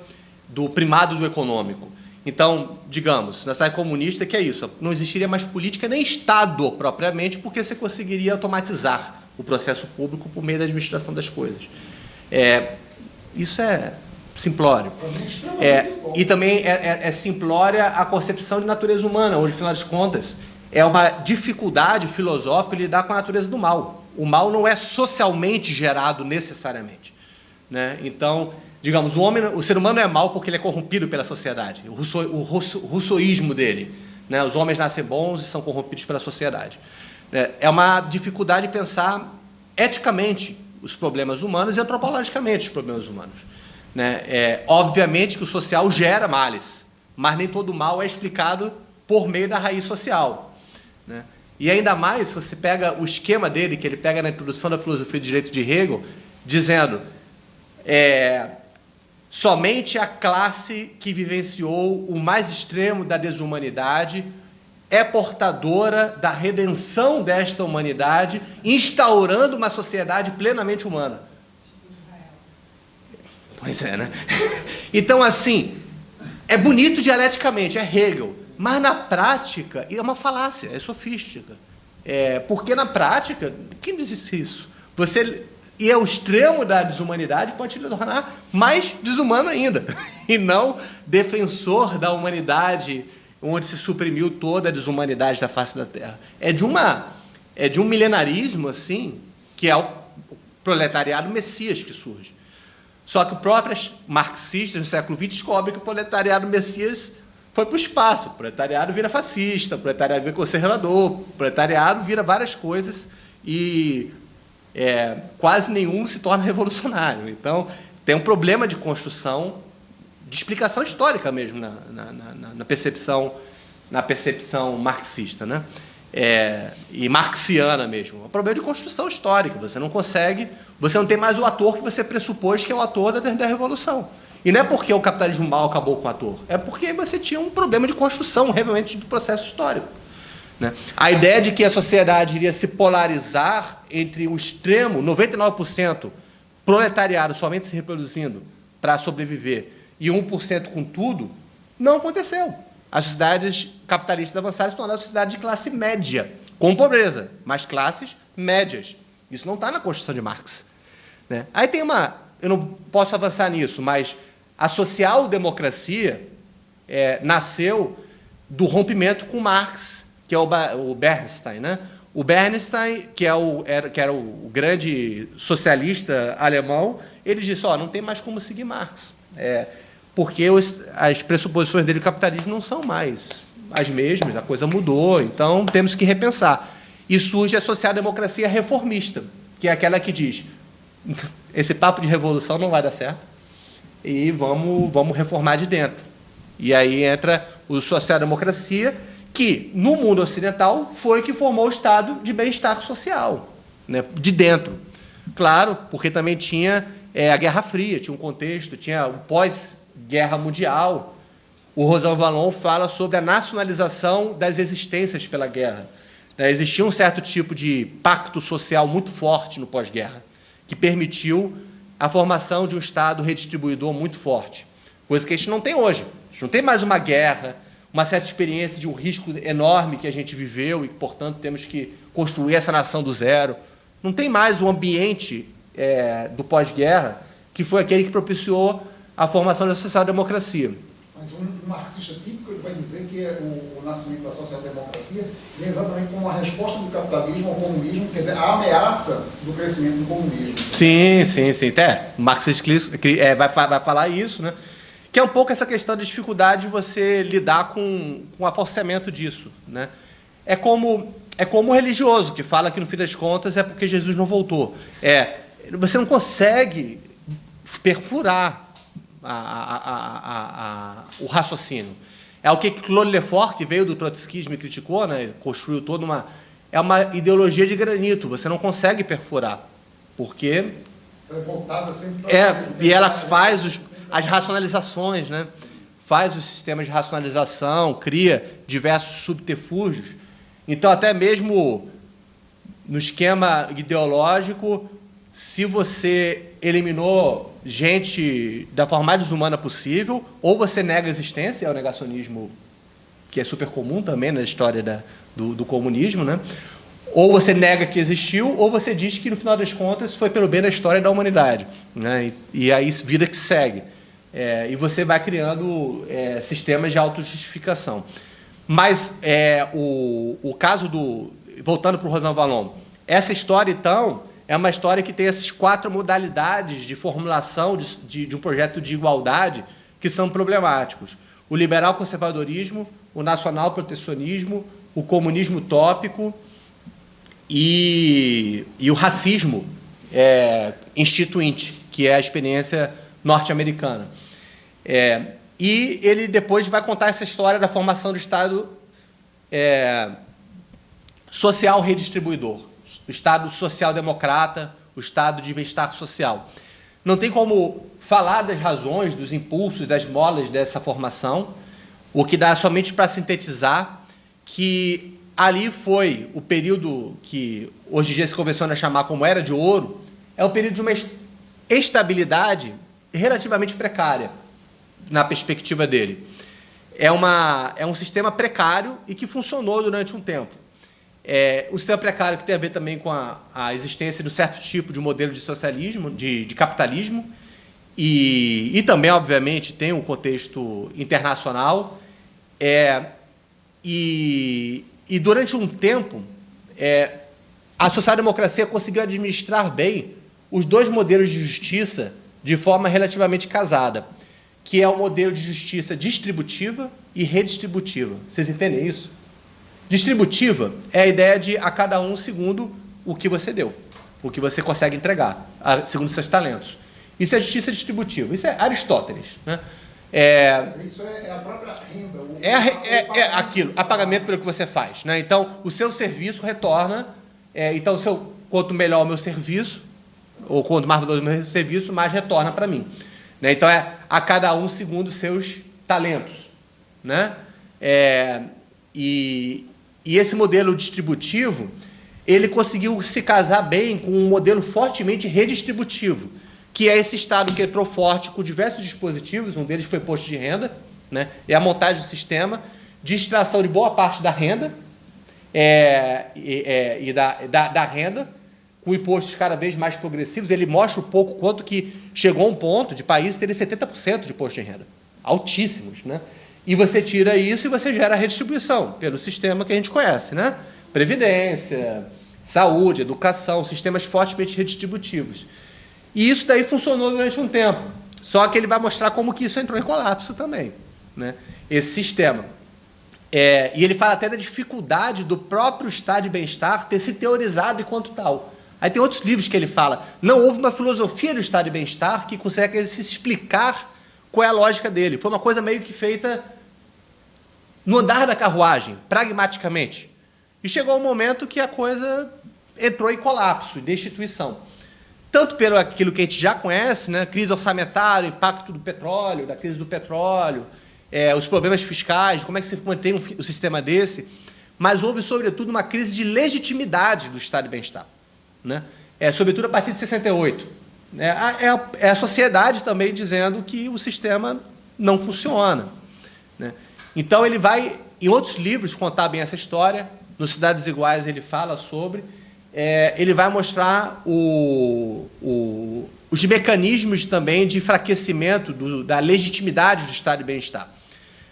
do primado do econômico. Então, digamos, na sociedade comunista, que é isso, não existiria mais política nem Estado propriamente, porque você conseguiria automatizar o processo público por meio da administração das coisas. Isso é simplório. E também é simplória a concepção de natureza humana, onde, afinal de contas, é uma dificuldade filosófica lidar com a natureza do mal. O mal não é socialmente gerado necessariamente, né? Então, digamos, o ser humano é mau porque ele é corrompido pela sociedade. O russoísmo dele, né? Os homens nascem bons e são corrompidos pela sociedade. É uma dificuldade de pensar eticamente os problemas humanos e antropologicamente os problemas humanos. Obviamente que o social gera males, mas nem todo mal é explicado por meio da raiz social. E ainda mais, se você pega o esquema dele, que ele pega na introdução da filosofia do direito de Hegel, dizendo somente a classe que vivenciou o mais extremo da desumanidade é portadora da redenção desta humanidade, instaurando uma sociedade plenamente humana. Pois é, né? Então, assim, é bonito dialeticamente, é Hegel, mas na prática é uma falácia, é sofística. Porque na prática, quem diz isso? Você ir ao extremo da desumanidade pode te tornar mais desumano ainda, e não defensor da humanidade, onde se suprimiu toda a desumanidade da face da Terra. É de um milenarismo, assim, que é o proletariado messias que surge. Só que os próprios marxistas, no século XX, descobrem que o proletariado messias foi para o espaço. O proletariado vira fascista, o proletariado vira conservador, o proletariado vira várias coisas e quase nenhum se torna revolucionário. Então, tem um problema de construção, de explicação histórica mesmo na percepção marxista, né? E marxiana mesmo. É um problema de construção histórica. Você não tem mais o ator que você pressupôs que é o ator da Revolução. E não é porque o capitalismo mal acabou com o ator, é porque você tinha um problema de construção, realmente, do processo histórico. A ideia de que a sociedade iria se polarizar entre o extremo, 99% proletariado somente se reproduzindo para sobreviver, e 1% com tudo, não aconteceu. As sociedades capitalistas avançadas se tornaram sociedade de classe média, com pobreza, mas classes médias. Isso não está na Constituição de Marx. Aí tem eu não posso avançar nisso, mas a social-democracia nasceu do rompimento com Marx, que é o Bernstein, né? O Bernstein, que era o grande socialista alemão, ele disse, não tem mais como seguir Marx, porque as pressuposições dele do capitalismo não são mais as mesmas, a coisa mudou, então temos que repensar. E surge a social-democracia reformista, que é aquela que diz, esse papo de revolução não vai dar certo, e vamos reformar de dentro. E aí entra o social-democracia, que, no mundo ocidental, foi que formou o estado de bem-estar social, de dentro. Claro, porque também tinha a Guerra Fria, tinha um contexto, tinha o pós-guerra mundial. O Rosan Vallon fala sobre a nacionalização das existências pela guerra. Existia um certo tipo de pacto social muito forte no pós-guerra, que permitiu a formação de um Estado redistribuidor muito forte, coisa que a gente não tem hoje. A gente não tem mais uma guerra, uma certa experiência de um risco enorme que a gente viveu e, portanto, temos que construir essa nação do zero. Não tem mais o ambiente do pós-guerra, que foi aquele que propiciou a formação da social-democracia. Mas um marxista típico ele vai dizer que o nascimento da social-democracia é exatamente como uma resposta do capitalismo ao comunismo, quer dizer, a ameaça do crescimento do comunismo. Sim. O marxista vai falar isso, né? Que é um pouco essa questão da dificuldade de você lidar com o afalseamento disso, né? É como o religioso, que fala que, no fim das contas, é porque Jesus não voltou. Você não consegue perfurar o raciocínio. É o que Claude Lefort, que veio do trotskismo e criticou, né? Construiu toda uma... É uma ideologia de granito, você não consegue perfurar, porque... voltada sempre e ela faz as racionalizações, né? Faz os sistemas de racionalização, cria diversos subterfúgios. Então, até mesmo no esquema ideológico, se você eliminou gente da forma mais desumana possível, ou você nega a existência, é o negacionismo que é super comum também na história do comunismo, né? Ou você nega que existiu, ou você diz que, no final das contas, foi pelo bem da história da humanidade, né? E aí, vida que segue. E você vai criando sistemas de autojustificação. Mas o caso voltando para o Rosan Vallon, essa história, então, é uma história que tem essas 4 modalidades de formulação de um projeto de igualdade que são problemáticos. O liberal-conservadorismo, o nacional-protecionismo, o comunismo utópico e o racismo instituinte, que é a experiência norte-americana. E ele depois vai contar essa história da formação do Estado social redistribuidor, o Estado social-democrata, o Estado de bem-estar social. Não tem como falar das razões, dos impulsos, das molas dessa formação, o que dá somente para sintetizar que ali foi o período que hoje em dia se convenciona chamar como Era de Ouro, é o período de uma estabilidade relativamente precária, na perspectiva dele. É um sistema precário e que funcionou durante um tempo. Um sistema precário que tem a ver também com a existência de um certo tipo de modelo de socialismo, de capitalismo, e também, obviamente, tem um contexto internacional. E durante um tempo, a social-democracia conseguiu administrar bem os dois modelos de justiça de forma relativamente casada, que é o modelo de justiça distributiva e redistributiva. Vocês entendem isso? Distributiva é a ideia de a cada um segundo o que você deu, o que você consegue entregar, segundo seus talentos. Isso é justiça distributiva. Isso é Aristóteles, né? Isso é a própria renda. Aquilo, a pagamento pelo que você faz, né? Então, o seu serviço retorna. Então, quanto melhor o meu serviço, ou quanto mais valoroso o meu serviço, mais retorna para mim. Né? Então, a cada um segundo seus talentos. Né? E esse modelo distributivo, ele conseguiu se casar bem com um modelo fortemente redistributivo, que é esse Estado que entrou forte com diversos dispositivos, um deles foi imposto de renda, né? É a montagem do sistema de extração de boa parte da renda e da renda, com impostos cada vez mais progressivos. Ele mostra um pouco quanto que chegou a um ponto de países terem 70% de imposto de renda, altíssimos, né? E você tira isso e você gera a redistribuição pelo sistema que a gente conhece, né? Previdência, saúde, educação, sistemas fortemente redistributivos. E isso daí funcionou durante um tempo. Só que ele vai mostrar como que isso entrou em colapso também, né? Esse sistema. E ele fala até da dificuldade do próprio estado de bem-estar ter se teorizado enquanto tal. Aí tem outros livros que ele fala, não houve uma filosofia do estado de bem-estar que consegue se explicar qual é a lógica dele. Foi uma coisa meio que feita no andar da carruagem, pragmaticamente. E chegou um momento que a coisa entrou em colapso, destituição. Tanto pelo aquilo que a gente já conhece, né? Crise orçamentária, impacto do petróleo, da crise do petróleo, os problemas fiscais, como é que se mantém um sistema desse, mas houve, sobretudo, uma crise de legitimidade do estado de bem-estar, né? Sobretudo a partir de 68. É a sociedade também dizendo que o sistema não funciona, né? Então, ele vai, em outros livros, contar bem essa história. No Cidades Iguais, ele fala sobre... ele vai mostrar os mecanismos também de enfraquecimento da legitimidade do estado de bem-estar,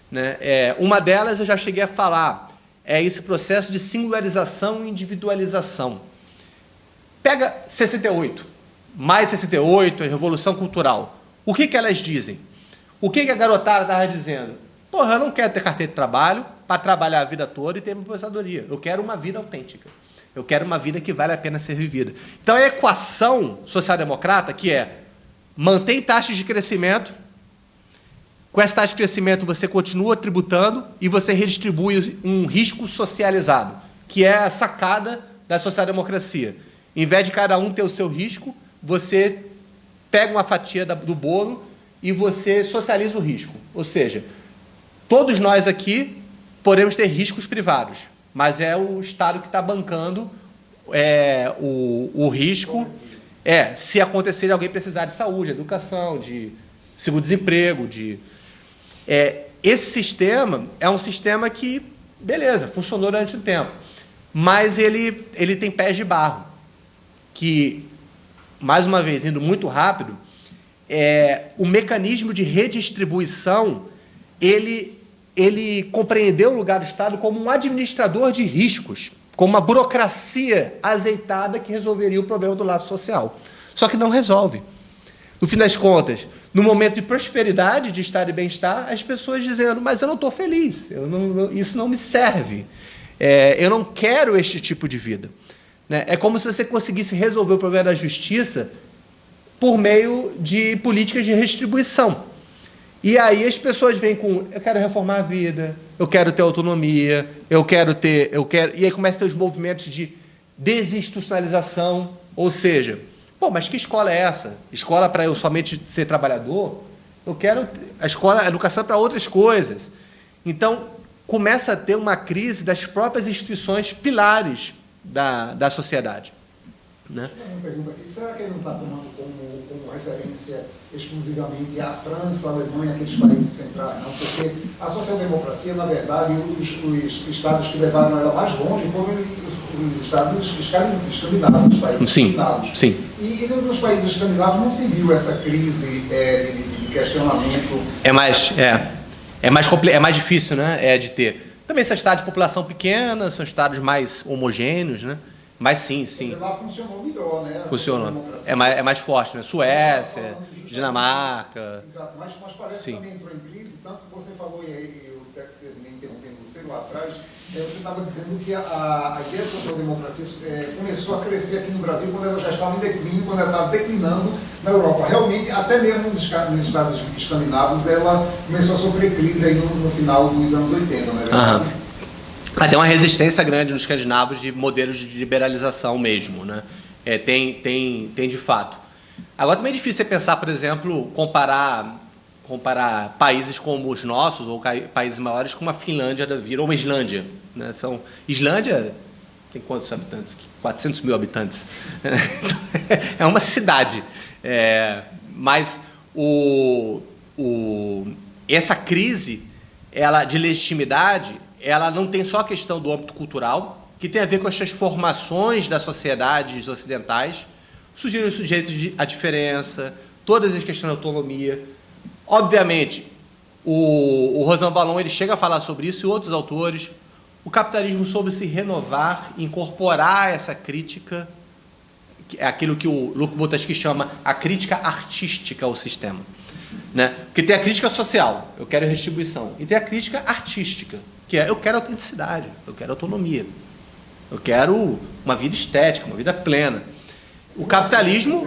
né? Uma delas eu já cheguei a falar, é esse processo de singularização e individualização. Pega 68, mais 68, a Revolução Cultural. O que elas dizem? O que a garotada estava dizendo? Porra, eu não quero ter carteira de trabalho para trabalhar a vida toda e ter uma aposentadoria. Eu quero uma vida autêntica. Eu quero uma vida que vale a pena ser vivida. Então, a equação social-democrata, que mantém taxas de crescimento, com essa taxa de crescimento você continua tributando e você redistribui um risco socializado, que é a sacada da social-democracia. Em vez de cada um ter o seu risco, você pega uma fatia do bolo e você socializa o risco. Ou seja, todos nós aqui podemos ter riscos privados, mas é o Estado que está bancando o risco se acontecer de alguém precisar de saúde, educação, de seguro-desemprego. Esse sistema é um sistema que, beleza, funcionou durante um tempo, mas ele tem pés de barro, que, mais uma vez, indo muito rápido, o mecanismo de redistribuição, ele compreendeu o lugar do Estado como um administrador de riscos, como uma burocracia azeitada que resolveria o problema do laço social. Só que não resolve. No fim das contas, no momento de prosperidade, de estado de bem-estar, as pessoas dizendo, mas eu não estou feliz, isso não me serve, eu não quero este tipo de vida. né? É como se você conseguisse resolver o problema da justiça por meio de políticas de redistribuição. E aí as pessoas vêm com, eu quero reformar a vida, eu quero ter autonomia, e aí começa a ter os movimentos de desinstitucionalização, ou seja, pô, mas que escola é essa? Escola para eu somente ser trabalhador? Eu quero a educação para outras coisas. Então, começa a ter uma crise das próprias instituições pilares da sociedade. Né? Uma pergunta aqui. Será que ele não está tomando como referência exclusivamente a França, a Alemanha, aqueles países centrais? Não? Porque a social-democracia, na verdade, os estados que levaram ela mais longe foram os estados escandinavos, os países escandinavos. Sim. E nos países escandinavos não se viu essa crise de questionamento. É mais difícil, né, de ter. Também são estados de população pequena, são estados mais homogêneos, né? Mas sim. Lá funcionou melhor, né? Funcionou. É mais forte, né? Suécia, Dinamarca. Exato, mas parece que também entrou em crise, tanto que você falou, e eu terminei interrompendo você lá atrás, você estava dizendo que a ideia da social-democracia começou a crescer aqui no Brasil quando ela já estava em declínio, quando ela estava declinando na Europa. Realmente, até mesmo nos estados escandinavos, ela começou a sofrer crise aí no final dos anos 80, não é verdade? Tem uma resistência grande nos escandinavos de modelos de liberalização mesmo, né? Tem de fato. Agora também é difícil você pensar, por exemplo, comparar países como os nossos, ou países maiores, com uma Finlândia da vida, ou uma Islândia. Né? Islândia tem quantos habitantes? 400 mil habitantes. É uma cidade. Mas essa crise de legitimidade, ela não tem só a questão do âmbito cultural, que tem a ver com as transformações das sociedades ocidentais, surgiram os sujeitos à diferença, todas as questões de autonomia. Obviamente, o Rosan Vallon ele chega a falar sobre isso e outros autores. O capitalismo soube se renovar, incorporar essa crítica, aquilo que o Luc Montesquieu chama a crítica artística ao sistema. Né? Porque tem a crítica social, eu quero redistribuição, e tem a crítica artística, que é eu quero autenticidade, eu quero autonomia, eu quero uma vida estética, uma vida plena. O capitalismo...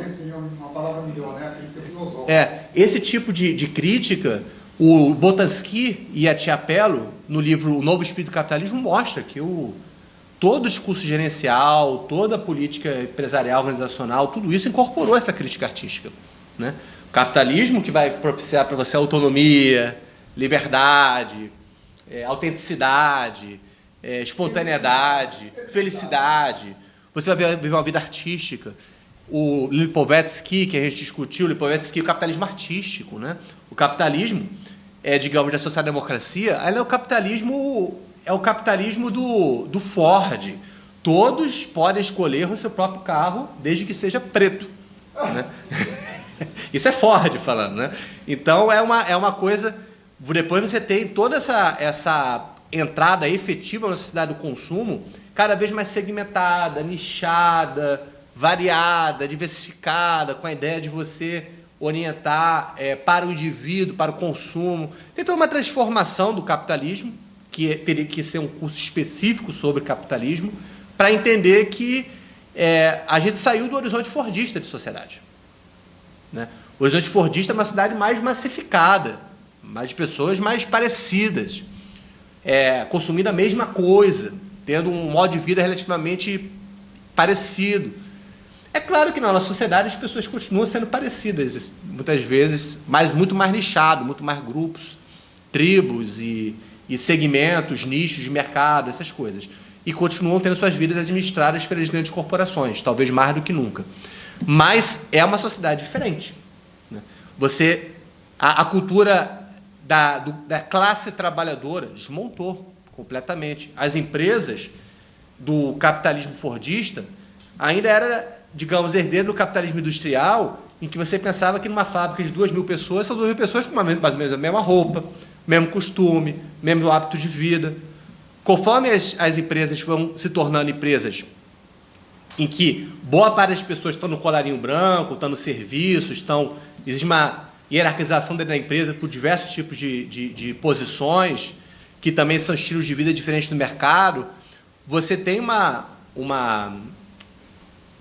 Uma palavra melhor, né? A crítica filosófica. Esse tipo de crítica, o Boltanski e a Tiapello, no livro O Novo Espírito do Capitalismo, mostra que todo o discurso gerencial, toda a política empresarial, organizacional, tudo isso incorporou essa crítica artística. Né? O capitalismo que vai propiciar para você autonomia, liberdade, autenticidade, espontaneidade, felicidade. Você vai viver uma vida artística. O Lipovetsky, que a gente discutiu, o Lipovetsky, o capitalismo artístico. Né? O capitalismo, digamos, da social-democracia, é o capitalismo do Ford. Todos podem escolher o seu próprio carro, desde que seja preto. Né? Isso é Ford falando, né? Então, é uma coisa... Depois você tem toda essa entrada efetiva na sociedade do consumo, cada vez mais segmentada, nichada, variada, diversificada, com a ideia de você orientar para o indivíduo, para o consumo. Tem toda uma transformação do capitalismo, que teria que ser um curso específico sobre capitalismo, para entender que a gente saiu do horizonte fordista de sociedade. Né? O horizonte fordista é uma cidade mais massificada, mais de pessoas mais parecidas, consumindo a mesma coisa, tendo um modo de vida relativamente parecido. É claro que na nossa sociedade as pessoas continuam sendo parecidas, muitas vezes, mas muito mais nichado, muito mais grupos, tribos e segmentos, nichos de mercado, essas coisas. E continuam tendo suas vidas administradas pelas grandes corporações, talvez mais do que nunca. Mas é uma sociedade diferente. Né? A cultura da classe trabalhadora desmontou completamente. As empresas do capitalismo fordista ainda eram, digamos, herdeiras do capitalismo industrial, em que você pensava que numa fábrica de 2.000 pessoas, são 2.000 pessoas com mais ou menos a mesma roupa, mesmo costume, mesmo hábito de vida. Conforme as empresas vão se tornando empresas em que boa parte das pessoas estão no colarinho branco, estão no serviço, existe uma hierarquização dentro da empresa por diversos tipos de posições, que também são estilos de vida diferentes no mercado, você tem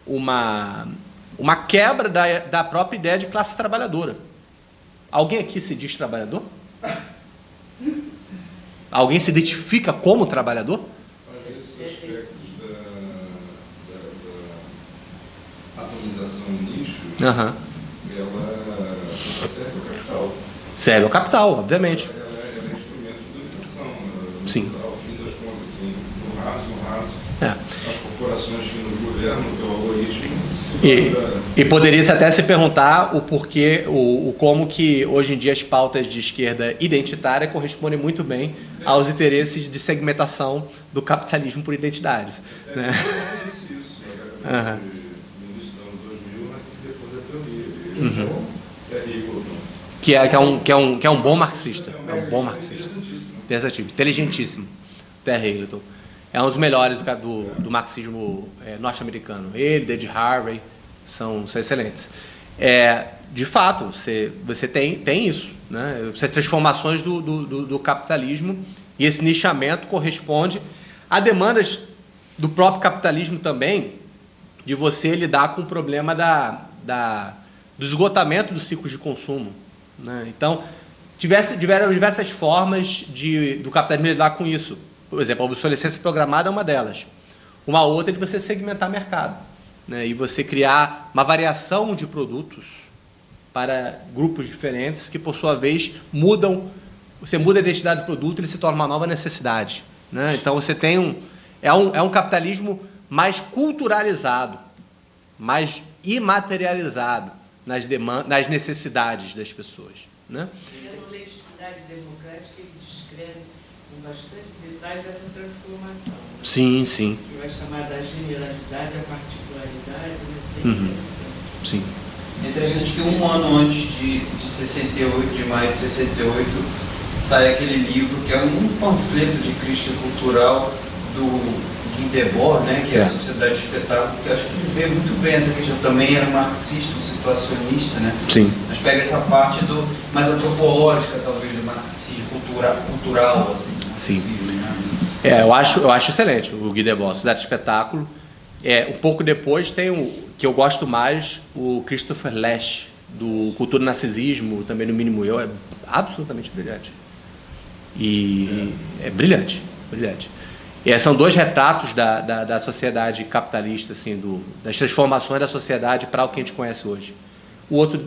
uma quebra da própria ideia de classe trabalhadora. Alguém aqui se diz trabalhador? Alguém se identifica como trabalhador? Mas esses aspectos da atomização em nichos, ela serve ao capital. Serve ao capital, obviamente. Ela é instrumento de dominação. Sim. Ao fim das contas, assim, no raso, as corporações que nos governam, pelo algoritmo, e poderia-se até se perguntar o porquê, como que hoje em dia as pautas de esquerda identitária correspondem muito bem aos interesses de segmentação do capitalismo por identidades. Né? Isso, no início dos anos 2000, mas depois da teoria. Que é um bom marxista. É um bom marxista. Pensativo, inteligentíssimo. Terry Eagleton. É um dos melhores do marxismo norte-americano. Ele, David Harvey, são excelentes. De fato, você tem isso, né? Essas transformações do capitalismo, e esse nichamento corresponde a demandas do próprio capitalismo também, de você lidar com o problema do esgotamento do ciclo de consumo. Né? Então, tiveram diversas formas do capitalismo lidar com isso. Por exemplo, a obsolescência programada é uma delas. Uma outra é de você segmentar mercado, né? E você criar uma variação de produtos para grupos diferentes que, por sua vez, você muda a identidade do produto e ele se torna uma nova necessidade. Né? Então, você tem um capitalismo mais culturalizado, mais imaterializado nas necessidades das pessoas. Né? A legitimidade democrática, ele descreve com bastante detalhes essa transformação. Né? Sim, sim. Que vai chamar da generalidade a particularidade, né? Sim. É interessante que um ano antes de 68, de maio de 68, sai aquele livro que é um panfleto de crítica cultural do Guy Debord, né, que é a Sociedade de Espetáculo, que acho que ele vê muito bem essa questão. Também era marxista, um situacionista, né? Sim. Mas pega essa parte mais antropológica, talvez, do marxismo cultural, assim. Sim. Né? Eu acho excelente o Guy Debord, Sociedade de Espetáculo. Um pouco depois tem que eu gosto mais, o Christopher Lasch, do Cultura e Narcisismo, também no Mínimo Eu, é absolutamente brilhante. E é brilhante. São dois retratos da sociedade capitalista, assim, das transformações da sociedade para o que a gente conhece hoje. O outro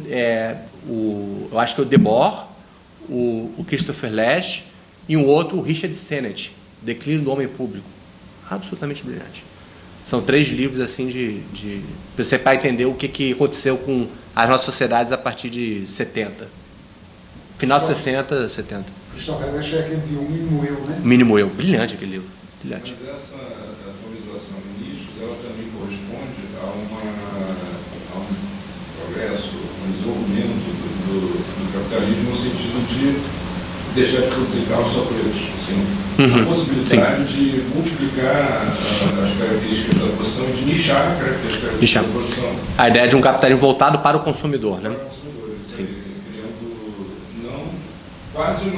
eu acho que é o Debord, o Christopher Lasch, e um outro, o Richard Sennett, Declínio do Homem Público. Absolutamente brilhante. São 3 livros assim você para entender o que aconteceu com as nossas sociedades a partir de 70. Final de 60, 70. Christopher Lasch é aquele de O Mínimo Eu, né? Mínimo Eu. Brilhante aquele livro. Brilhante. Mas essa atualização de nichos, ela também corresponde a um progresso, um desenvolvimento do capitalismo no sentido de deixar de produzir carros só pretos. Assim, a possibilidade de multiplicar as características da produção e de nichar as características da produção. A ideia de um capitalismo voltado para o consumidor, né? Para o consumidor. Sim. Criando quase um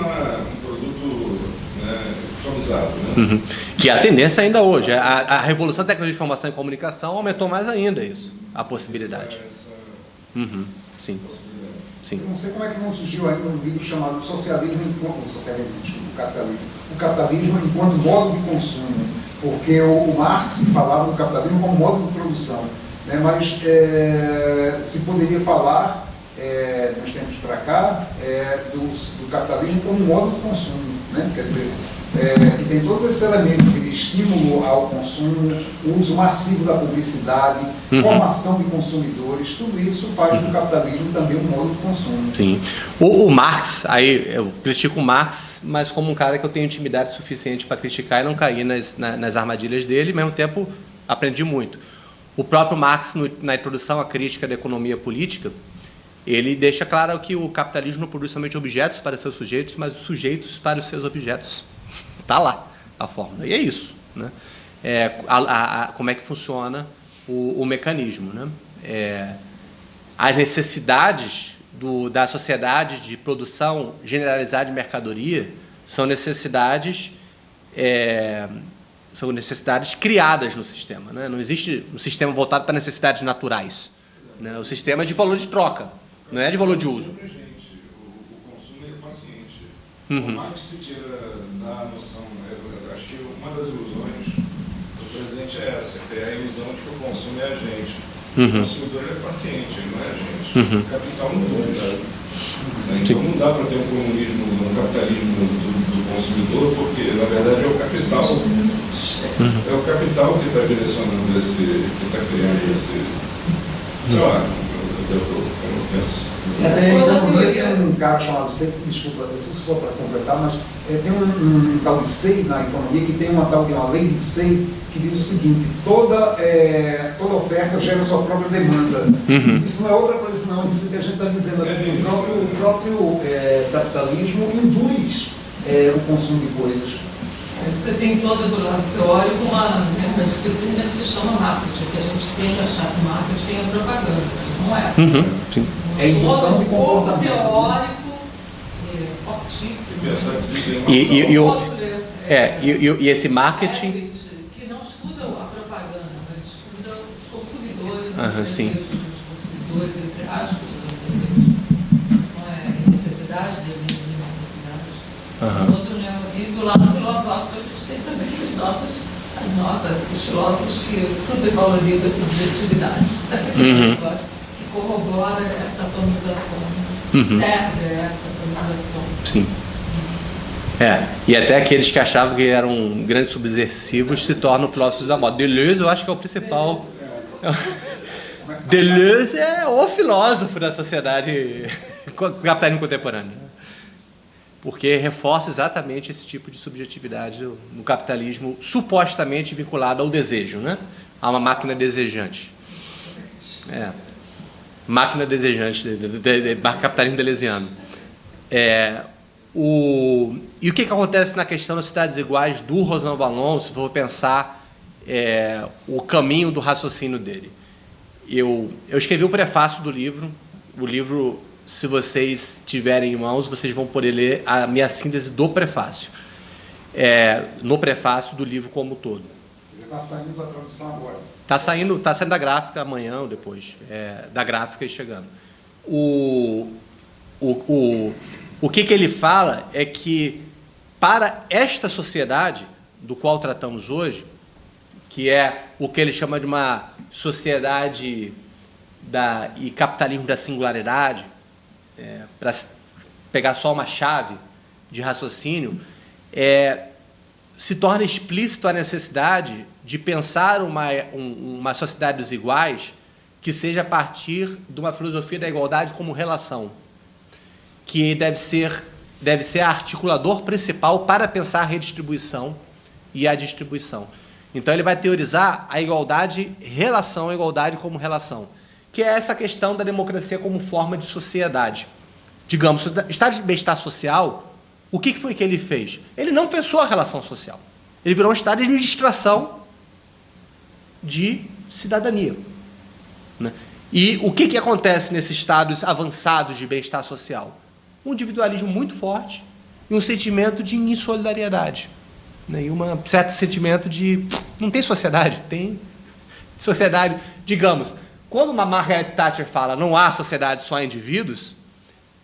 produto, né, customizado. Né? Que é a tendência ainda hoje. A revolução da tecnologia de informação e comunicação aumentou mais ainda isso, a possibilidade. Sim. Sim. Eu não sei como é que não surgiu ainda um livro chamado o capitalismo enquanto modo de consumo, porque o Marx falava do capitalismo como modo de produção, né? Mas se poderia falar, nos tempos para cá, do capitalismo como modo de consumo, né? Quer dizer, que tem todos esses elementos de estímulo ao consumo, o uso massivo da publicidade, formação de consumidores, tudo isso faz do capitalismo também um modo de consumo. Sim. O Marx, aí eu critico o Marx, mas como um cara que eu tenho intimidade suficiente para criticar e não cair nas armadilhas dele, ao mesmo tempo aprendi muito. O próprio Marx, na introdução à crítica da economia política, ele deixa claro que o capitalismo não produz somente objetos para seus sujeitos, mas os sujeitos para os seus objetos. Está lá a fórmula. E é isso. Né? Como é que funciona o mecanismo. Né? As necessidades da sociedade de produção generalizada de mercadoria são necessidades São necessidades criadas no sistema, né? Não existe um sistema voltado para necessidades naturais, né? O sistema é de valor de troca, não é de valor de uso. O consumo é paciente. Uhum. O Marx se tira da noção, acho que uma das ilusões do presidente é essa, que é a ilusão de que o consumo é agente. O consumidor é paciente, ele não é agente. O capital não é. Então não dá para ter um comunismo, um capitalismo do consumidor, porque na verdade é o capital. É o capital que está direcionando que está criando esse. Sei lá, eu penso. Em economia tem um cara chamado Seixas, desculpa, só para completar, mas tem um tal de Say na economia que tem uma tal de uma lei de Say que diz o seguinte: toda oferta gera sua própria demanda. Isso não é outra coisa, não. Isso que a gente está dizendo aqui, o próprio capitalismo induz o consumo de coisas. Você tem toda do lado teórico uma disciplina que se chama marketing, que a gente tende a achar que marketing é propaganda, mas não é. Sim. É indução de comportamento. Teórico, fortíssimo. E esse marketing... Que não estudam a propaganda, mas estudam os consumidores, sim. os consumidores, entre aspas, não é necessidade, necessidade. Outro neolivro lá no filosófico, a gente tem também as notas dos filósofos que supervalorizam as subjetividades, que corrobora essa atomização, serve essa atomização. Sim. E até aqueles que achavam que eram grandes subversivos se tornam filósofos da moda. Deleuze, eu acho que é o principal. Deleuze é o filósofo da sociedade capitalismo contemporâneo, porque reforça exatamente esse tipo de subjetividade no capitalismo supostamente vinculado ao desejo, né? A uma máquina desejante. Máquina desejante, capitalismo deleuziano. E o que acontece na questão das cidades iguais do Rosan Valon, se for pensar o caminho do raciocínio dele? Eu escrevi o prefácio do livro. O livro, se vocês tiverem em mãos, vocês vão poder ler a minha síntese do prefácio. No prefácio do livro como um todo. Está saindo da tradução agora. Está saindo da gráfica amanhã ou depois. Da gráfica e chegando. O que ele fala é que, para esta sociedade do qual tratamos hoje, que é o que ele chama de uma sociedade e capitalismo da singularidade, para pegar só uma chave de raciocínio, se torna explícito a necessidade de pensar uma sociedade dos iguais que seja a partir de uma filosofia da igualdade como relação, que deve ser articulador principal para pensar a redistribuição e a distribuição. Então, ele vai teorizar a igualdade como relação, que é essa questão da democracia como forma de sociedade. Digamos, o estado de bem-estar social, o que foi que ele fez? Ele não pensou a relação social. Ele virou um estado de administração de cidadania, né? E o que acontece nesses estados avançados de bem-estar social? Um individualismo muito forte e um sentimento de insolidariedade, né? E um certo sentimento de... Não tem sociedade, tem sociedade... Digamos, quando uma Margaret Thatcher fala não há sociedade, só há indivíduos,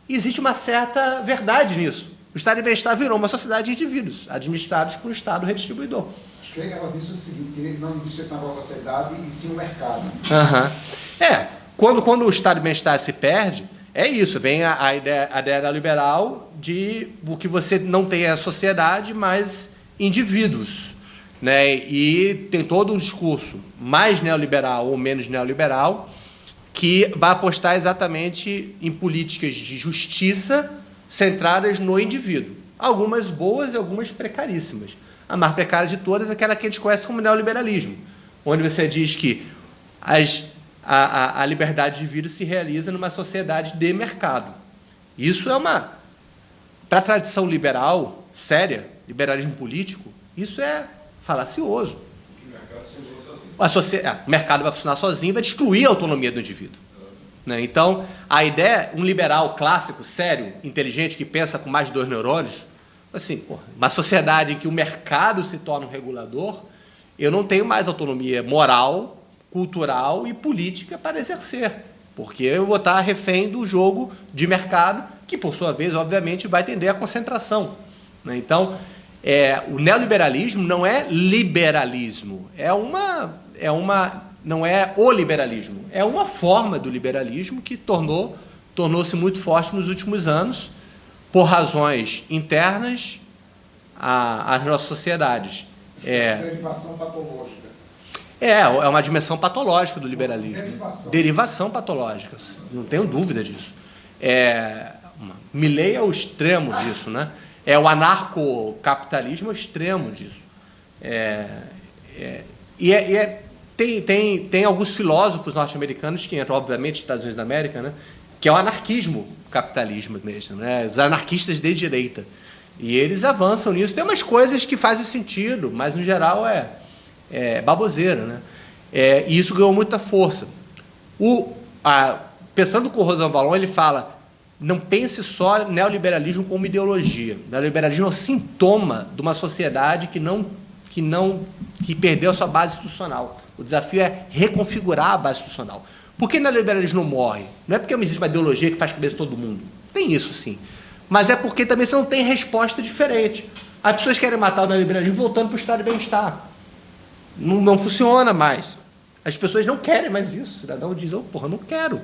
existe uma certa verdade nisso. O estado de bem-estar virou uma sociedade de indivíduos, administrados por um estado redistribuidor. Acho que ela disse o seguinte, que não existe essa nova sociedade e sim o mercado. Quando o estado de bem-estar se perde, é isso, vem a ideia liberal de o que você não tem a sociedade, mas indivíduos, né? E tem todo um discurso mais neoliberal ou menos neoliberal que vai apostar exatamente em políticas de justiça centradas no indivíduo. Algumas boas e algumas precaríssimas. A mais precária de todas é aquela que a gente conhece como neoliberalismo, onde você diz que a liberdade de indivíduo se realiza numa sociedade de mercado. Isso é para a tradição liberal, séria, liberalismo político, isso é falacioso. O mercado vai funcionar sozinho, vai destruir a autonomia do indivíduo, né? Então, a ideia, um liberal clássico, sério, inteligente, que pensa com mais de 2 neurônios, assim, uma sociedade em que o mercado se torna um regulador, eu não tenho mais autonomia moral, cultural e política para exercer, porque eu vou estar refém do jogo de mercado, que, por sua vez, obviamente, vai tender à concentração, né? Então, o neoliberalismo não é liberalismo, não é o liberalismo, é uma forma do liberalismo que tornou-se muito forte nos últimos anos, por razões internas às nossas sociedades. Derivação patológica. É uma dimensão patológica do liberalismo. Derivação patológica, não tenho dúvida disso. Milley é o extremo disso, né? O anarcocapitalismo é o extremo disso. Tem alguns filósofos norte-americanos que entram, obviamente, nos Estados Unidos da América, né? Que é o anarquismo capitalismo mesmo, né? Os anarquistas de direita. E eles avançam nisso. Tem umas coisas que fazem sentido, mas, no geral, é baboseira, né? E isso ganhou muita força. Pensando com o Rosan Valon, ele fala: não pense só neoliberalismo como ideologia. Neoliberalismo é um sintoma de uma sociedade que perdeu a sua base institucional. O desafio é reconfigurar a base institucional. Por que o neoliberalismo não morre? Não é porque existe uma ideologia que faz cabeça de todo mundo. Tem isso, sim. Mas é porque também você não tem resposta diferente. As pessoas querem matar o neoliberalismo voltando para o estado de bem-estar. Não funciona mais. As pessoas não querem mais isso. O cidadão diz: não quero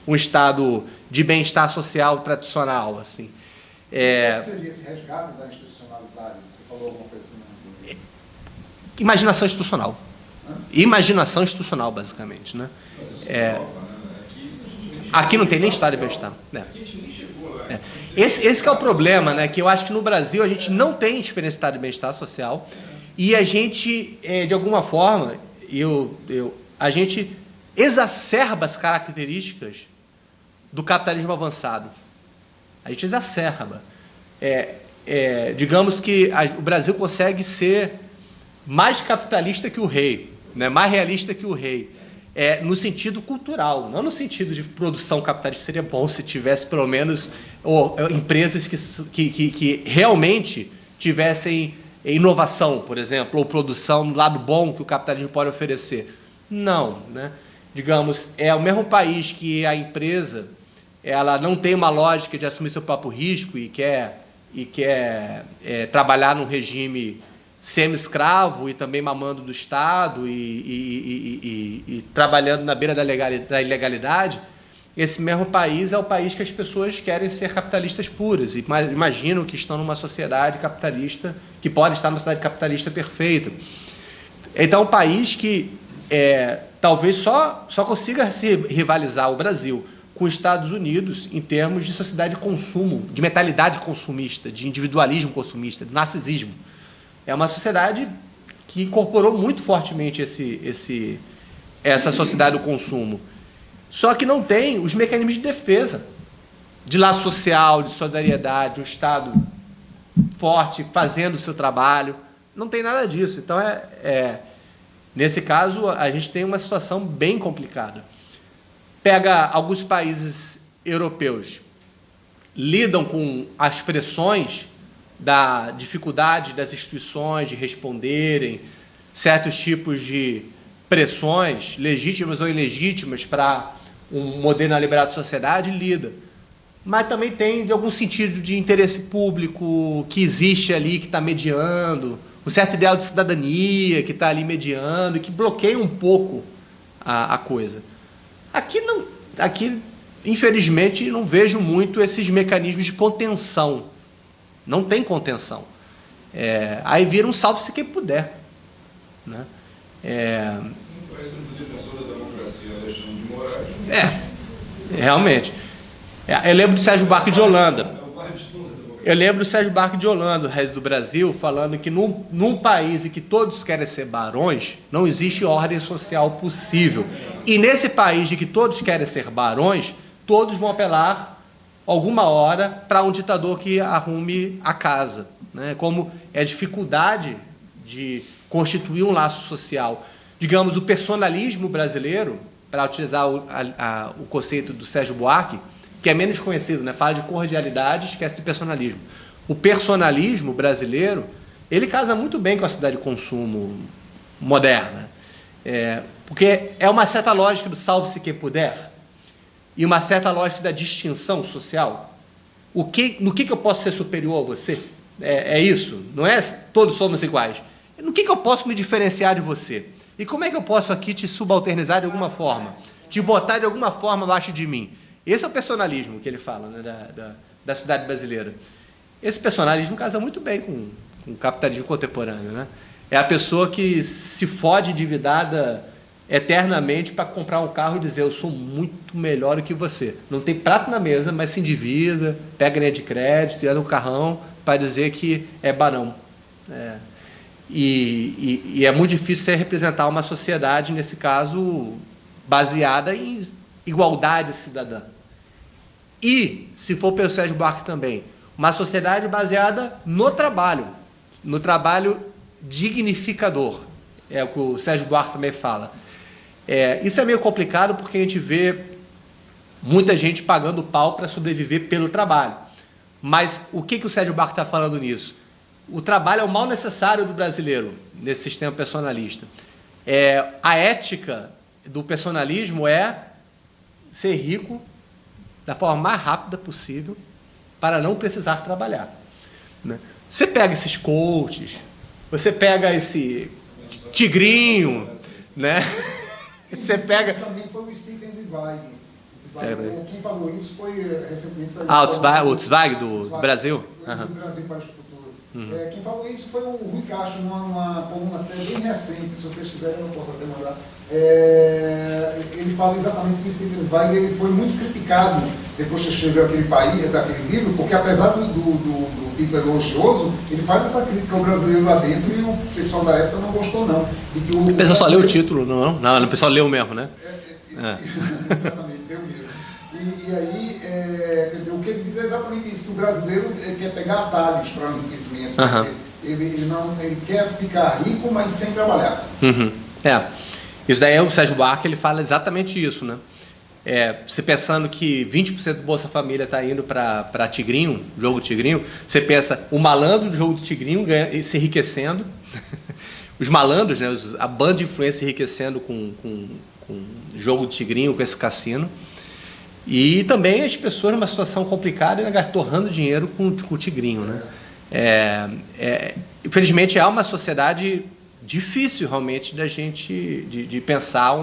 um estado de bem-estar social tradicional, assim. O que seria esse resgate da institucionalidade? Você falou alguma coisa assim? Imaginação institucional. Imaginação institucional, basicamente, né? Aqui não tem nem estado de bem-estar. Esse que é o problema, né? Que eu acho que no Brasil a gente não tem experiência de estado de bem-estar social e a gente, de alguma forma, a gente exacerba as características do capitalismo avançado. A gente exacerba. Digamos que o Brasil consegue ser mais capitalista que o rei, né? Mais realista que o rei. No sentido cultural, não no sentido de produção capitalista. Seria bom se tivesse, pelo menos, empresas que realmente tivessem inovação, por exemplo, ou produção no lado bom que o capitalismo pode oferecer. Não, né? Digamos, é o mesmo país que a empresa ela não tem uma lógica de assumir seu próprio risco e quer trabalhar num regime semi-escravo e também mamando do Estado e trabalhando na beira da ilegalidade. Esse mesmo país é o país que as pessoas querem ser capitalistas puras e imaginam que estão numa sociedade capitalista, que pode estar numa sociedade capitalista perfeita. Então, é um país que talvez só consiga se rivalizar o Brasil com os Estados Unidos em termos de sociedade de consumo, de mentalidade consumista, de individualismo consumista, de narcisismo. É uma sociedade que incorporou muito fortemente essa sociedade do consumo. Só que não tem os mecanismos de defesa, de laço social, de solidariedade, um Estado forte, fazendo o seu trabalho. Não tem nada disso. Então, nesse caso, a gente tem uma situação bem complicada. Pega alguns países europeus, lidam com as pressões da dificuldade das instituições de responderem certos tipos de pressões, legítimas ou ilegítimas, para um modelo neoliberal de sociedade, lida. Mas também tem, de algum sentido, de interesse público que existe ali, que está mediando, um certo ideal de cidadania que está ali mediando e que bloqueia um pouco a coisa. Aqui, infelizmente, não vejo muito esses mecanismos de contenção. Não tem contenção. Aí vira um salve-se quem puder, né? Um defensor da democracia, Alexandre de Moraes. Realmente. Eu lembro do Sérgio Buarque de Holanda. Eu lembro do Sérgio Buarque de Holanda, o resto do Brasil, falando que num país em que todos querem ser barões, não existe ordem social possível. E nesse país em que todos querem ser barões, todos vão apelar alguma hora para um ditador que arrume a casa, né? Como é a dificuldade de constituir um laço social. Digamos, o personalismo brasileiro, para utilizar o conceito do Sérgio Buarque, que é menos conhecido, né? Fala de cordialidade, esquece do personalismo. O personalismo brasileiro, ele casa muito bem com a cidade de consumo moderna. Porque é uma certa lógica do salve-se quem puder e uma certa lógica da distinção social. No que eu posso ser superior a você? É isso? Não é todos somos iguais. No que eu posso me diferenciar de você? E como é que eu posso aqui te subalternizar de alguma forma? Te botar de alguma forma abaixo de mim? Esse é o personalismo que ele fala, né, da sociedade brasileira. Esse personalismo casa muito bem com o capitalismo contemporâneo, né? É a pessoa que se fode endividada eternamente para comprar um carro e dizer eu sou muito melhor do que você. Não tem prato na mesa, mas se endivida, pega linha de crédito e anda no carrão para dizer que é barão. E é muito difícil você representar uma sociedade, nesse caso, baseada em igualdade cidadã. E, se for pelo Sérgio Buarque também, uma sociedade baseada no trabalho dignificador. É o que o Sérgio Buarque também fala. Isso é meio complicado porque a gente vê muita gente pagando pau para sobreviver pelo trabalho. Mas o que o Sérgio Buarque está falando nisso? O trabalho é o mal necessário do brasileiro, nesse sistema personalista. A ética do personalismo é ser rico da forma mais rápida possível para não precisar trabalhar. Né? Você pega esses coaches, você pega esse tigrinho, né? Você pega... Isso também foi o Stephen Zweig. Quem falou isso foi recentemente... o Zweig do Brasil? Do Brasil para o Futuro. Quem falou isso foi o Rui Castro, numa coluna até bem recente, se vocês quiserem eu posso até mandar. Ele fala exatamente que o Stephen Zweig ele foi muito criticado depois que escreveu daquele livro, porque apesar do título elogioso, ele faz essa crítica ao brasileiro lá dentro e o pessoal da época não gostou não. O pessoal só leu o título, não, o pessoal leu mesmo, né? Exatamente, leu mesmo. E aí, quer dizer, o que ele diz é exatamente isso, que o brasileiro quer pegar atalhos para o enriquecimento. Ele quer ficar rico, mas sem trabalhar. Isso daí o Sérgio Buarque, ele fala exatamente isso, né? Você pensando que 20% do Bolsa Família está indo para Tigrinho, jogo Tigrinho, você pensa, o malandro do jogo do Tigrinho se enriquecendo, os malandros, né, a banda de influência enriquecendo com o jogo do Tigrinho, com esse cassino, e também as pessoas numa situação complicada e torrando dinheiro com o Tigrinho, né? Infelizmente, é uma sociedade difícil realmente da gente de pensar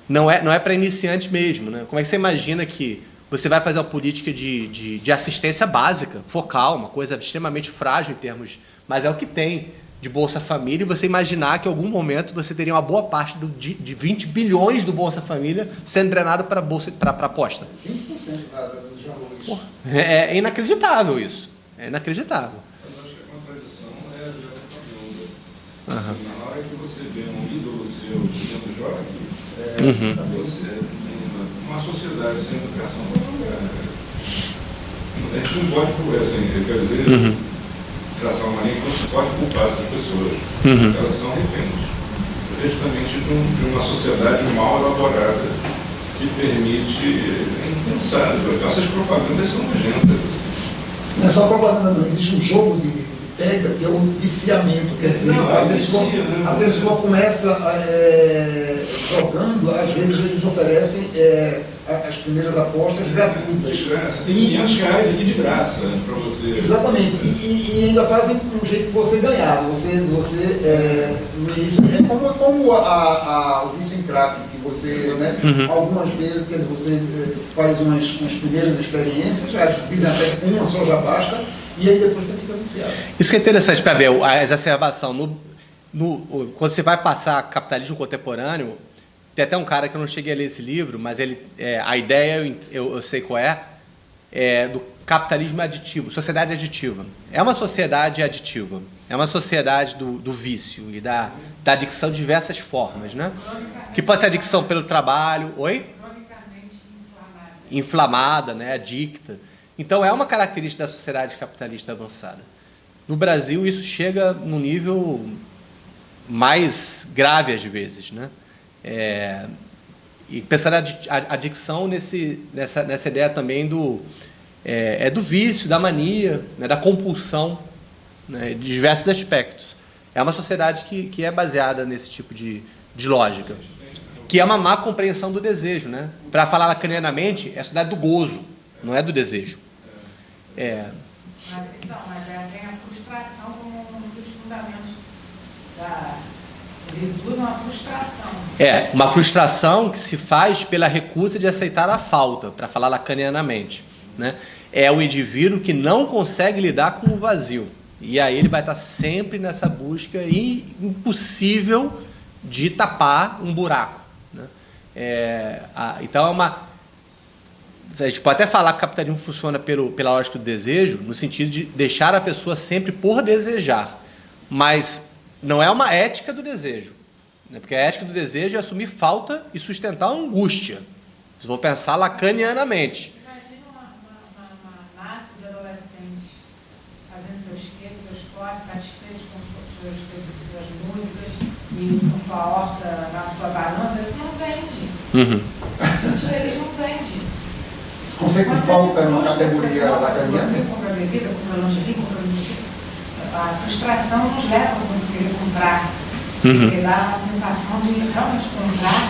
não é para iniciante mesmo, né? Como é que você imagina que você vai fazer uma política de assistência básica, focal, uma coisa extremamente frágil em termos, mas é o que tem de Bolsa Família, e você imaginar que em algum momento você teria uma boa parte de 20 bilhões do Bolsa Família sendo drenado para aposta. 20% dos valores. É inacreditável isso. É inacreditável. Mas acho que a contradição é a na hora que você vê um ídolo seu sendo jovem, você, uma sociedade sem educação, a gente não pode, quer dizer, traçar uma linha que não se pode culpar essas pessoas. Elas são reféns, justamente de uma sociedade mal elaborada que permite impensar. Essas propagandas são nojentas. Não é só propaganda, não. Existe um jogo de pega que é um viciamento. Quer dizer, a pessoa começa jogando, às vezes eles oferecem as primeiras apostas gratuitas. De graça. Tem 500 reais aqui de graça para você. Exatamente. E ainda fazem um jeito de você ganhar. No início, é como o vício em crack, que você, né, algumas vezes, quer dizer, você faz umas primeiras experiências, dizem até que uma só já basta, e aí depois você fica viciado. Isso que é interessante para ver, a exacerbação. Quando você vai passar capitalismo contemporâneo, tem até um cara que eu não cheguei a ler esse livro, mas a ideia eu sei qual é do capitalismo aditivo, sociedade aditiva. É uma sociedade aditiva, é uma sociedade do vício e da adicção de diversas formas, né? Que pode ser adicção pelo trabalho, Cronicamente inflamada, né? Adicta. Então é uma característica da sociedade capitalista avançada. No Brasil isso chega num nível mais grave às vezes, né? E pensar a adicção nessa ideia também do vício, da mania, né, da compulsão, né, de diversos aspectos. É uma sociedade que é baseada nesse tipo de lógica, que é uma má compreensão do desejo, né? Para falar lacanianamente, é a sociedade do gozo, não é do desejo. Mas tem a frustração como um dos fundamentos da... Eles usam a frustração. Uma frustração que se faz pela recusa de aceitar a falta, para falar lacanianamente, né? É o indivíduo que não consegue lidar com o vazio. E aí ele vai estar sempre nessa busca impossível de tapar um buraco, né? Então a gente pode até falar que o capitalismo funciona pela lógica do desejo, no sentido de deixar a pessoa sempre por desejar, mas não é uma ética do desejo, né? Porque a ética do desejo é assumir falta e sustentar a angústia. Eu vou pensar lacanianamente. Imagina uma massa de adolescentes fazendo seus skates, seus esportes, satisfeitos com suas músicas e com sua horta na sua varanda, isso não vende. Eles não vendem. Esse conceito de falta é uma categoria lacaniana? Compra bebida, compra lingerie, compra lingerie. A frustração nos leva a querer comprar. Porque dá uma sensação de realmente comprar.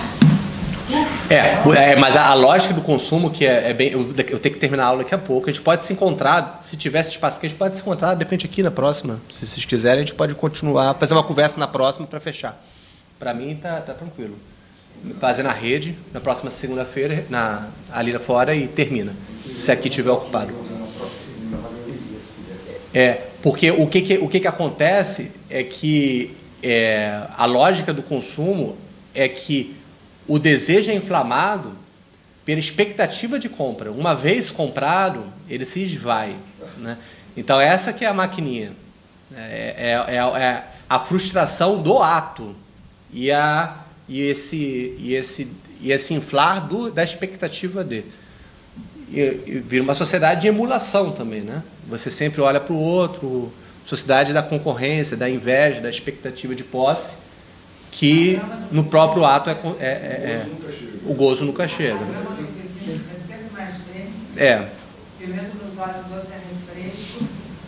Mas a lógica do consumo, que é bem... Eu tenho que terminar a aula daqui a pouco. A gente pode se encontrar, se tivesse espaço aqui, a gente pode se encontrar, de repente, aqui na próxima. Se vocês quiserem, a gente pode continuar, fazer uma conversa na próxima para fechar. Para mim, tá tranquilo. Fazer na rede, na próxima segunda-feira, ali fora, e termina, se aqui estiver ocupado. Porque o que acontece é que a lógica do consumo é que o desejo é inflamado pela expectativa de compra. Uma vez comprado, ele se esvai, né? Então, essa que é a maquininha. É a frustração do ato e esse inflar da expectativa de. E vira uma sociedade de emulação também, né? Você sempre olha para o outro, sociedade da concorrência, da inveja, da expectativa de posse, que no próprio ato o gozo nunca chega. Pimenta nos olhos dos outros é refresco,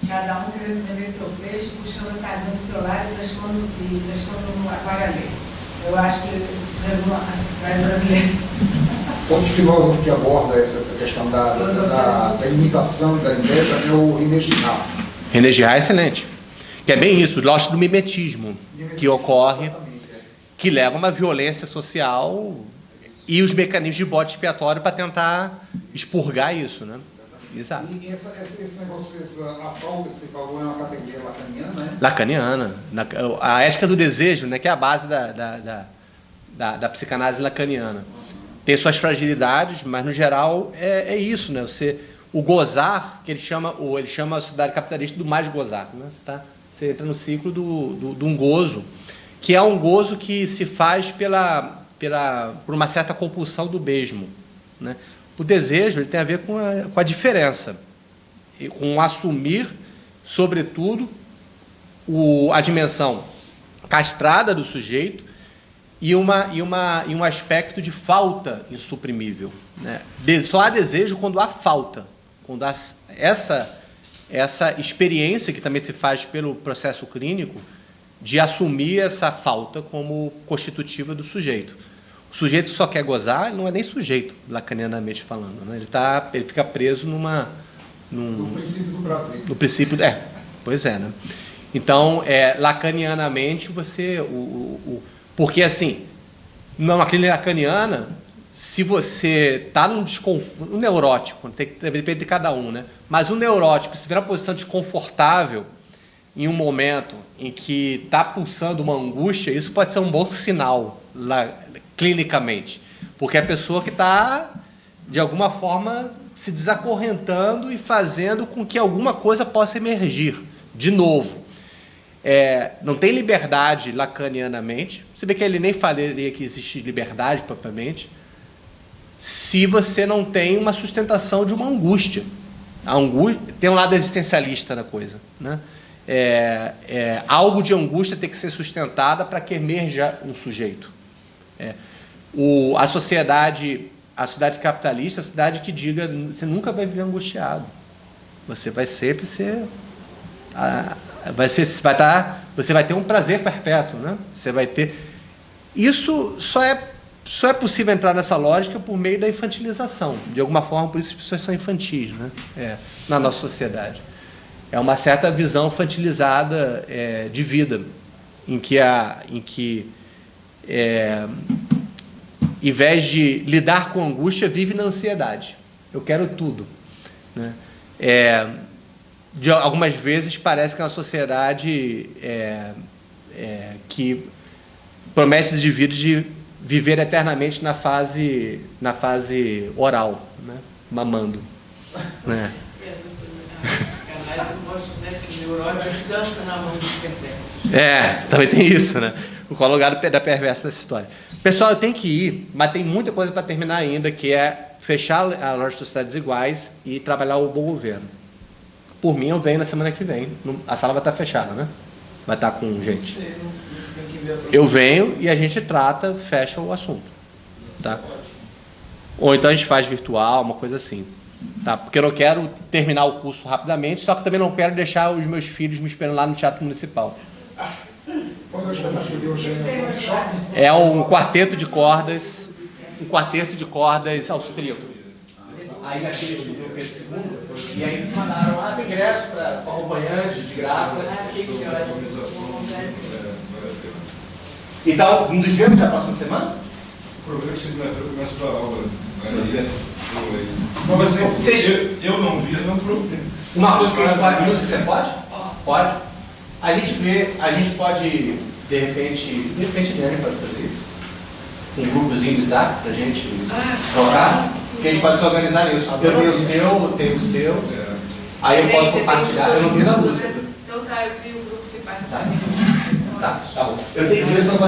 cada um querendo vender seu peixe, puxando a sardinha do seu lado e pescando no aquarelê. Eu acho que isso resume a sociedade brasileira. Outro filósofo que aborda essa questão da imitação e da inveja é o René Girard. René Girard é excelente. Que é bem isso, o lógico do mimetismo que ocorre, que leva a uma violência social e os mecanismos de bode expiatório para tentar expurgar isso, né? Exato. E esse negócio, a falta que você falou é uma categoria lacaniana, né? Lacaniana. A ética do desejo, né, que é a base da psicanálise lacaniana. Tem suas fragilidades, mas no geral é isso, né? O gozar, que ele chama a sociedade capitalista do mais gozar, né? Você entra no ciclo de um gozo, que é um gozo que se faz por uma certa compulsão do mesmo, né? O desejo ele tem a ver com a diferença, com assumir, sobretudo, a dimensão castrada do sujeito e um aspecto de falta insuprimível, né? Só há desejo quando há falta, quando há essa experiência que também se faz pelo processo clínico de assumir essa falta como constitutiva do sujeito. O sujeito só quer gozar, ele não é nem sujeito, lacanianamente falando, né? Ele fica preso no princípio do prazer. No princípio, pois é, né? Então, lacanianamente, porque assim, numa clínica lacaniana, se você está num desconforto, um neurótico, depende de cada um, né? Mas um neurótico, se vier uma posição desconfortável em um momento em que está pulsando uma angústia, isso pode ser um bom sinal clinicamente, porque é a pessoa que está, de alguma forma, se desacorrentando e fazendo com que alguma coisa possa emergir de novo. Não tem liberdade lacanianamente, se bem que ele nem falaria que existe liberdade propriamente, se você não tem uma sustentação de uma angústia. A angústia tem um lado existencialista na coisa, né? Algo de angústia tem que ser sustentada para que emerja um sujeito. A sociedade capitalista, a sociedade que diga, você nunca vai viver angustiado. Você vai sempre ser você vai ter um prazer perpétuo, né? Você vai ter... Isso só é possível entrar nessa lógica por meio da infantilização. De alguma forma, por isso as pessoas são infantis, né? Na nossa sociedade. É uma certa visão infantilizada de vida, em que, em vez de lidar com angústia, vive na ansiedade. Eu quero tudo, né? Algumas vezes parece que é uma sociedade que promete aos indivíduos de viver eternamente na fase oral, né? Mamando, né? Eu gosto, né, que o neurótico dança na mão dos perversos. Também tem isso, né? Qual é o lugar da perversa dessa história? Pessoal, eu tenho que ir, mas tem muita coisa para terminar ainda, que é fechar a loja de Sociedades Iguais e trabalhar o bom governo. Por mim, eu venho na semana que vem. A sala vai estar fechada, né? Vai estar com gente. Eu venho e a gente trata, fecha o assunto. Tá? Ou então a gente faz virtual, uma coisa assim. Tá? Porque eu não quero terminar o curso rapidamente, só que também não quero deixar os meus filhos me esperando lá no Teatro Municipal. É um quarteto de cordas, austríaco. Aí naquele estúdio Pedro II, e aí me mandaram, tem ingresso para acompanhante, de graça. Então, nos vemos na próxima semana? O problema é que segunda-feira começa a dar aula. Eu não vi, não problema. Uma coisa que a gente pode, você pode? Pode. A gente pode, de repente Dani pode fazer isso. Um grupozinho de zap pra gente jogar. Que a gente pode se organizar nisso. Eu tenho o seu. Aí eu posso compartilhar. Eu não tenho da música. Então tá, eu crio um grupo que passa pra mim. Tá bom. Eu tenho que ver se eu vou